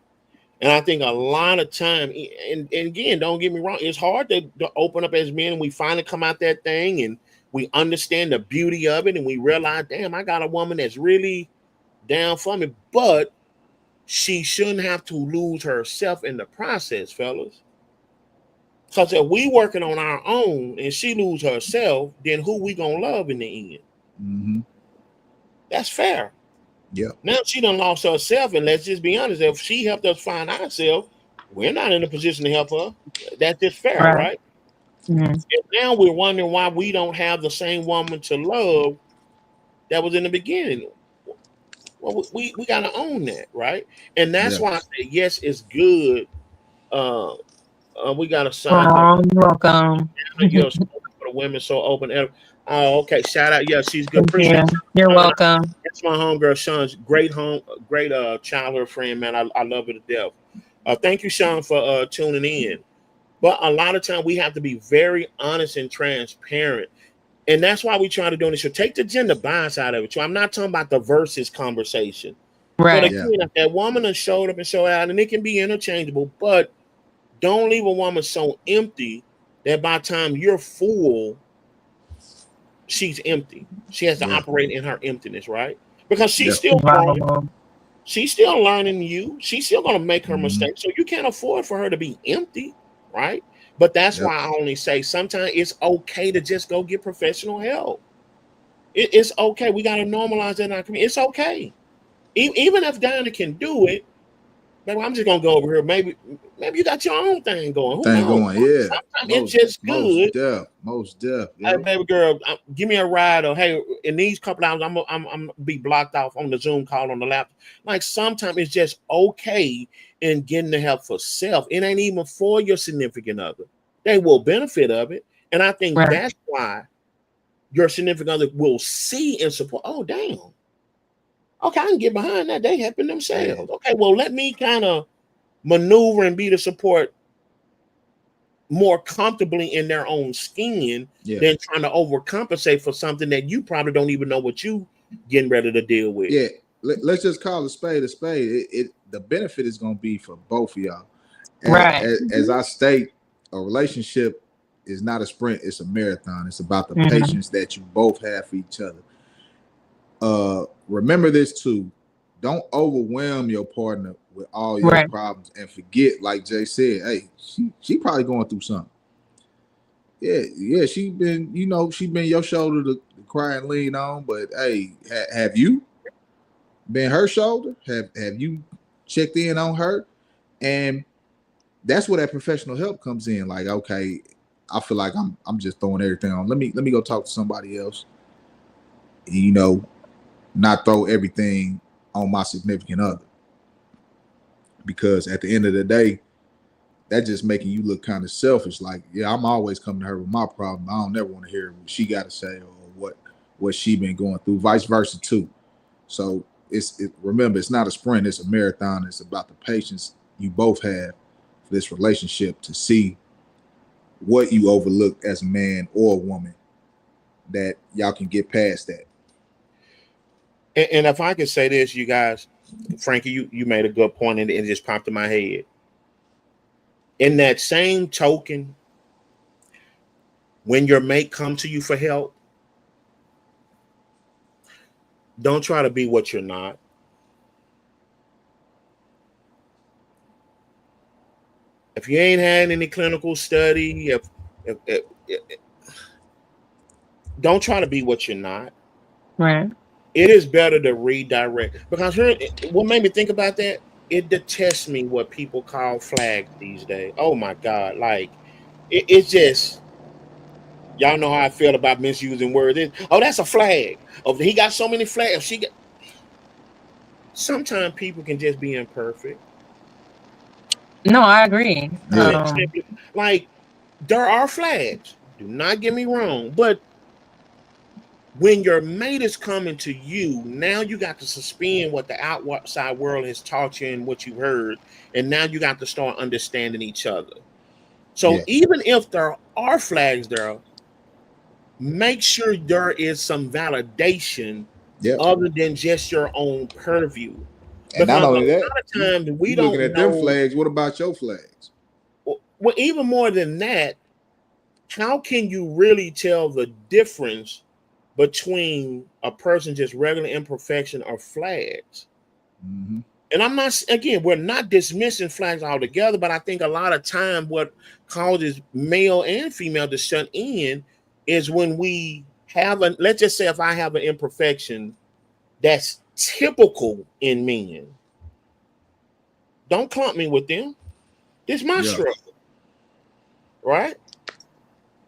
And I think a lot of time, and again, don't get me wrong, it's hard to open up as men. And we finally come out that thing and we understand the beauty of it, and we realize, damn, I got a woman that's really down for me, but she shouldn't have to lose herself in the process, fellas. Because if we working on our own and she lose herself, then who we gonna love in the end? Mm-hmm. That's fair. Yeah. Now she done lost herself, and let's just be honest. If she helped us find ourselves, we're not in a position to help her. That's just fair, Right. right? Mm-hmm. And now we're wondering why we don't have the same woman to love that was in the beginning. Well, we gotta own that, right? And that's Yeah. why I say yes, it's good. Uh, we got a sign. You're welcome. You're for the women so open. Oh, okay. Shout out. Yeah, she's good. Thank you. Appreciate You're you. welcome. That's my homegirl, Sean's great childhood friend, man. I love her to death. Thank you, Sean, for tuning in. But a lot of time we have to be very honest and transparent. And that's why we try to do this. So take the gender bias out of it. So I'm not talking about the versus conversation. But Right. Yeah. again, if that woman has showed up and showed out, and it can be interchangeable, but don't leave a woman so empty that by the time you're full, she's empty. She has to Yeah. operate in her emptiness, right? Because she's Yeah. still growing. Wow. She's still learning you. She's still going to make her Mm-hmm. mistakes. So you can't afford for her to be empty, right? But that's Yep. why I only say sometimes it's okay to just go get professional help. It's okay. We got to normalize that in our community. It's okay. Even if Diana can do it, maybe I'm just gonna go over here. Maybe you got your own thing going. Who Thing knows? going. Yeah. Sometimes it's just good. Most deaf. Hey, Yep. baby girl, give me a ride. Or hey, in these couple hours, I'm be blocked off on the Zoom call on the laptop. Like sometimes it's just okay in getting the help for self. It ain't even for your significant other. They will benefit of it, and I think Right. that's why your significant other will see and support. Oh, damn. Okay, I can get behind that. They helping Yeah. themselves. Okay, well, let me kind of maneuver and be the support more comfortably in their own skin Yeah. than trying to overcompensate for something that you probably don't even know what you getting ready to deal with. Yeah. Let's just call a spade a spade. The benefit is going to be for both of y'all. Right. As I state, a relationship is not a sprint; it's a marathon. It's about the Mm-hmm. patience that you both have for each other. Remember this too: don't overwhelm your partner with all your Right. problems and forget, like Jay said, hey, she probably going through something. Yeah, she been your shoulder to cry and lean on. But hey, have you been her shoulder? Have you checked in on her? And that's where that professional help comes in. Like, okay, I feel like I'm just throwing everything on. Let me go talk to somebody else. Not throw everything on my significant other. Because at the end of the day, that just making you look kind of selfish. Like, yeah, I'm always coming to her with my problem. I don't never want to hear what she got to say or what she been going through, vice versa too. So remember, it's not a sprint, it's a marathon. It's about the patience you both have for this relationship to see what you overlooked as a man or a woman, that y'all can get past that. And if I could say this, you guys, Frankie, you made a good point, and it just popped in my head. In that same token, when your mate comes to you for help, don't try to be what you're not. If you ain't had any clinical study, if don't try to be what you're not. Right. It is better to redirect, because what made me think about that, it detests me what people call flags these days. Oh my God. Like it's just, y'all know how I feel about misusing words. Oh, that's a flag. Oh, he got so many flags. Sometimes people can just be imperfect. No, I agree. Yeah. Like, there are flags. Do not get me wrong, but when your mate is coming to you, now you got to suspend what the outside world has taught you and what you heard, and now you got to start understanding each other. So even if there are flags there, make sure there is some validation other than just your own purview. And not only that, a lot of times we looking don't at know them flags. What about your flags? Well, even more than that, how can you really tell the difference between a person just regular imperfection or flags? Mm-hmm. And I'm not, again, we're not dismissing flags altogether, but I think a lot of time what causes male and female to shut in is when we have let's just say if I have an imperfection that's typical in men, don't clump me with them. This is my struggle, right?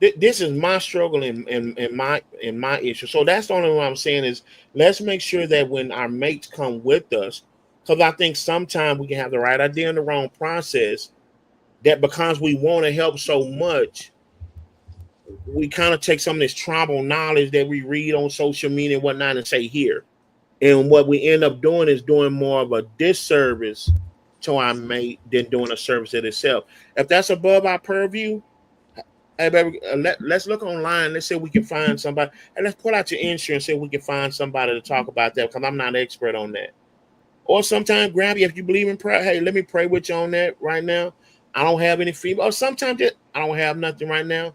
This is my struggle and my issue. So that's the only one I'm saying is, let's make sure that when our mates come with us, because I think sometimes we can have the right idea in the wrong process, that because we want to help so much, we kind of take some of this tribal knowledge that we read on social media and whatnot and say here. And what we end up doing is doing more of a disservice to our mate than doing a service to itself. If that's above our purview, hey, baby, let's look online. Let's see if we can find somebody. And let's pull out your insurance, see if we can find somebody to talk about that, because I'm not an expert on that. Or sometimes grab you, if you believe in prayer, hey, let me pray with you on that right now. I don't have any feedback. Or sometimes I don't have nothing right now.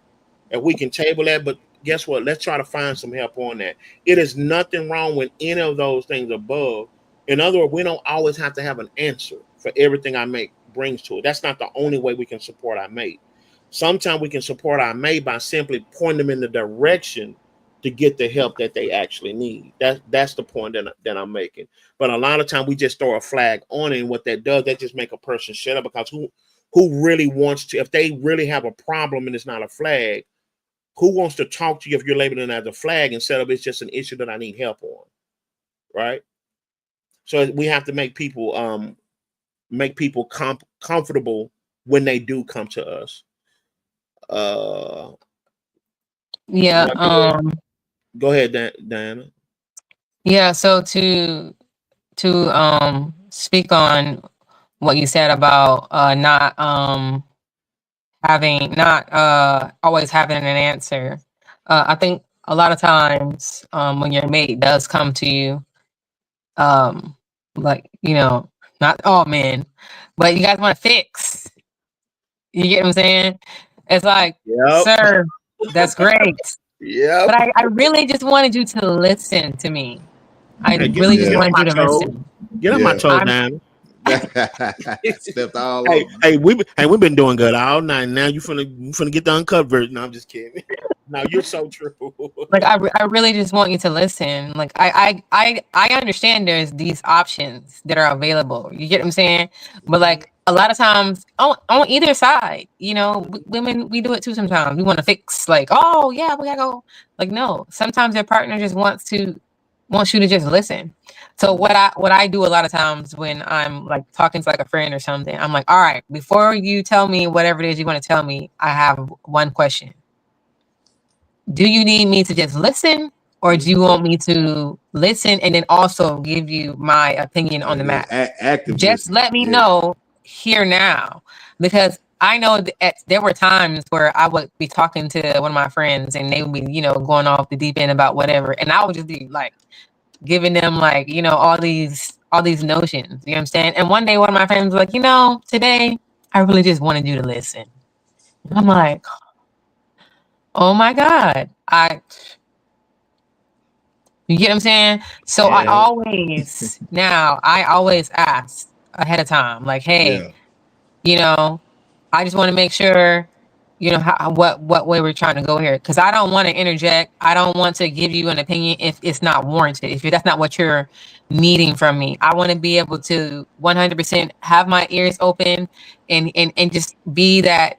And we can table that. But guess what? Let's try to find some help on that. It is nothing wrong with any of those things above. In other words, we don't always have to have an answer for everything our mate brings to it. That's not the only way we can support our mate. Sometimes we can support our mate by simply pointing them in the direction to get the help that they actually need. That's the point that I'm making. But a lot of times we just throw a flag on it, and what that does, that just make a person shut up, because who really wants to, if they really have a problem and it's not a flag, who wants to talk to you if you're labeling it as a flag instead of it's just an issue that I need help on, right? So we have to make people comfortable when they do come to us. Yeah. Go ahead, Diana. Yeah. So to speak on what you said about not always having an answer. I think a lot of times when your mate does come to you, like, not all men, but you guys want to fix. You get what I'm saying? It's like, sir, that's great. Yeah. But I really just wanted you to listen to me. I really just wanted you to listen. Get on my toes, man. Stepped all hey, we've been doing good all night. Now you finna get the uncut version. No, I'm just kidding. No, you're so true. Like I really just want you to listen. Like I understand there's these options that are available. You get what I'm saying? But like a lot of times on either side, women, we do it too sometimes. We want to fix, like, oh yeah, we gotta go. Like, no, sometimes your partner just wants you to just listen. So what I do a lot of times when I'm like talking to like a friend or something, I'm like, all right, before you tell me whatever it is you want to tell me, I have one question. Do you need me to just listen, or do you want me to listen and then also give you my opinion on the matter? Active Just listening. let me know here now, because I know that there were times where I would be talking to one of my friends and they would be, going off the deep end about whatever, and I would just be like giving them like, all these notions. You know what I'm saying? And one day one of my friends was like, today I really just wanted you to listen. And I'm like, oh my God. You get what I'm saying? So I always ask ahead of time, like, hey, I just want to make sure, what way we're trying to go here. Because I don't want to interject. I don't want to give you an opinion if it's not warranted. If that's not what you're needing from me, I want to be able to 100% have my ears open and just be that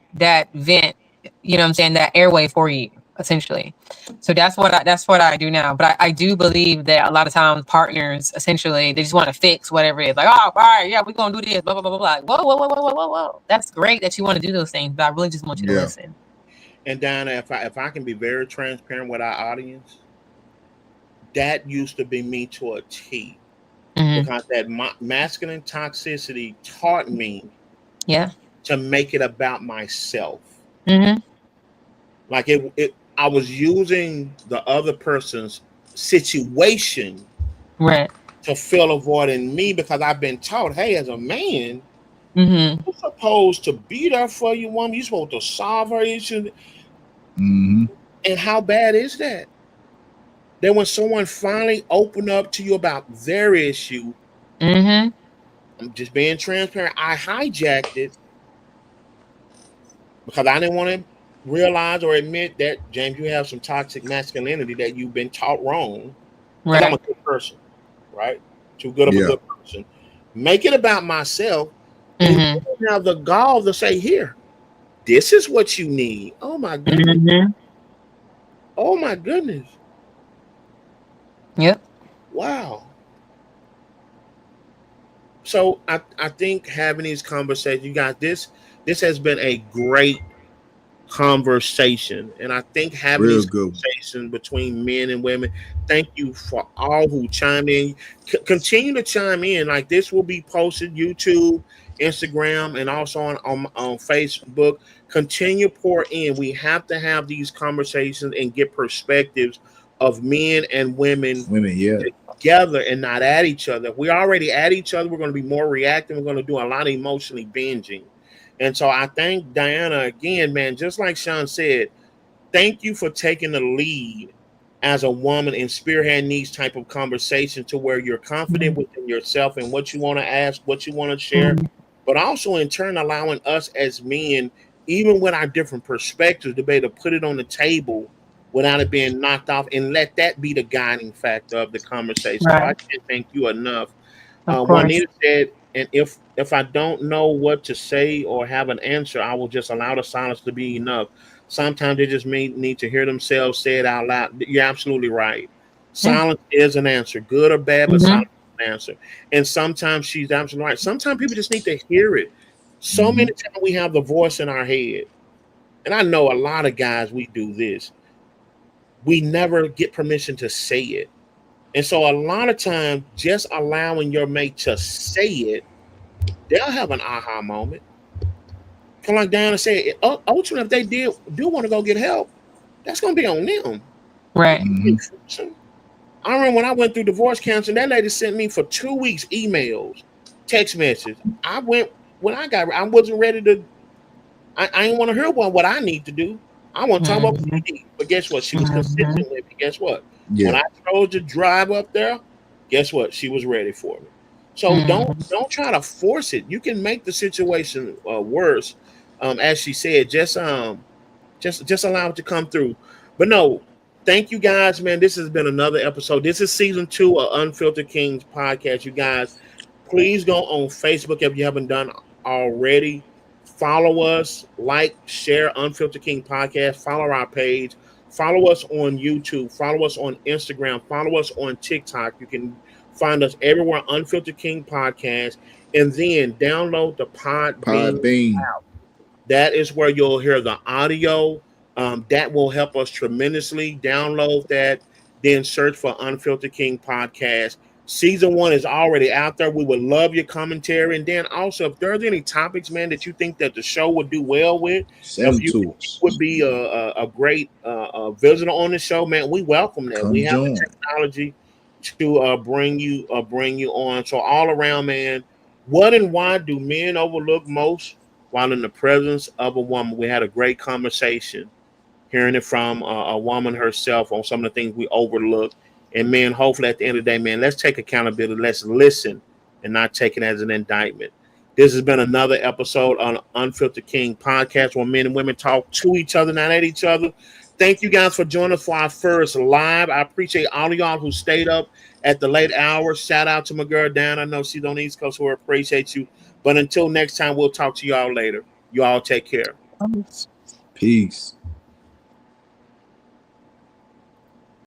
vent. You know what I'm saying? That airway for you, essentially. So that's what I do now. But I do believe that a lot of times partners, essentially, they just want to fix whatever it is. Like, oh, all right, yeah, we're gonna do this, blah blah blah blah blah. Whoa, whoa, whoa, whoa, whoa, whoa, whoa. That's great that you want to do those things, but I really just want you to listen. And Diana, if I can be very transparent with our audience, that used to be me to a T. Because that masculine toxicity taught me to make it about myself. Like I was using the other person's situation to fill a void in me, because I've been taught, hey, as a man, you're supposed to be there for your woman. You're supposed to solve her issue. And how bad is that? Then when someone finally opened up to you about their issue, I'm just being transparent, I hijacked it because I didn't want to realize or admit that, James, you have some toxic masculinity that you've been taught wrong. Because I'm a good person, right? Too good of a good person. Make it about myself. And you have the gall to say, here, this is what you need. Oh my goodness. Oh my goodness. Yep. Wow. So I think having these conversations, you guys, this has been a great conversation, and I think having these conversations between men and women. Thank you for all who chime in. Continue to chime in. Like, this will be posted YouTube, Instagram, and also on Facebook. Continue to pour in. We have to have these conversations and get perspectives of men and women together and not at each other. If we're already at each other, we're going to be more reactive. We're going to do a lot of emotionally binging. And so I thank Diana again, man, just like Sean said, thank you for taking the lead as a woman and spearheading these type of conversations to where you're confident within yourself and what you want to ask, what you want to share, but also in turn allowing us as men, even with our different perspectives, to be able to put it on the table without it being knocked off, and let that be the guiding factor of the conversation. So I can't thank you enough. Juanita said, and if I don't know what to say or have an answer, I will just allow the silence to be enough. Sometimes they just may need to hear themselves say it out loud. You're absolutely right. Silence is an answer, good or bad, but silence is an answer. And sometimes she's absolutely right. Sometimes people just need to hear it. So many times we have the voice in our head. And I know a lot of guys, we do this. We never get permission to say it. And so a lot of times, just allowing your mate to say it, they'll have an aha moment. Kind of like Diana said, ultimately, if they do want to go get help, that's going to be on them. Right. I remember when I went through divorce counseling, that lady sent me for 2 weeks emails, text messages. I wasn't ready to, I didn't want to hear what I need to do. I want to talk about what we need. But guess what? She was consistent with me. Guess what? When I chose to drive up there, guess what? She was ready for me. So don't try to force it. You can make the situation worse. As she said, just allow it to come through. But no, thank you guys, man. This has been another episode. This is season 2 of Unfiltered Kings podcast. You guys, please go on Facebook if you haven't done already. Follow us, like, share Unfiltered King podcast. Follow our page. Follow us on YouTube. Follow us on Instagram. Follow us on TikTok. You can find us everywhere, Unfiltered King podcast. And then download the Podbean app. That is where you'll hear the audio. That will help us tremendously. Download that. then search for Unfiltered King Podcast. Season 1 is already out there. We would love your commentary. And then also, if there's any topics, man, that you think that the show would do well with, Send if them you to us. would be a great visitor on the show, man, we welcome that. Come We have join. the technology to bring you on. So all around, man, what and why do men overlook most while in the presence of a woman? We had a great conversation, hearing it from a woman herself on some of the things we overlook. And man, hopefully at the end of the day, man, let's take accountability. Let's listen and not take it as an indictment. This has been another episode on Unfiltered King Podcast, where men and women talk to each other, not at each other. Thank you guys for joining us for our first live. I appreciate all of y'all who stayed up at the late hours. Shout out to my girl Dan. I know she's on the East Coast, so I appreciate you. But until next time, we'll talk to y'all later. You all take care. Peace.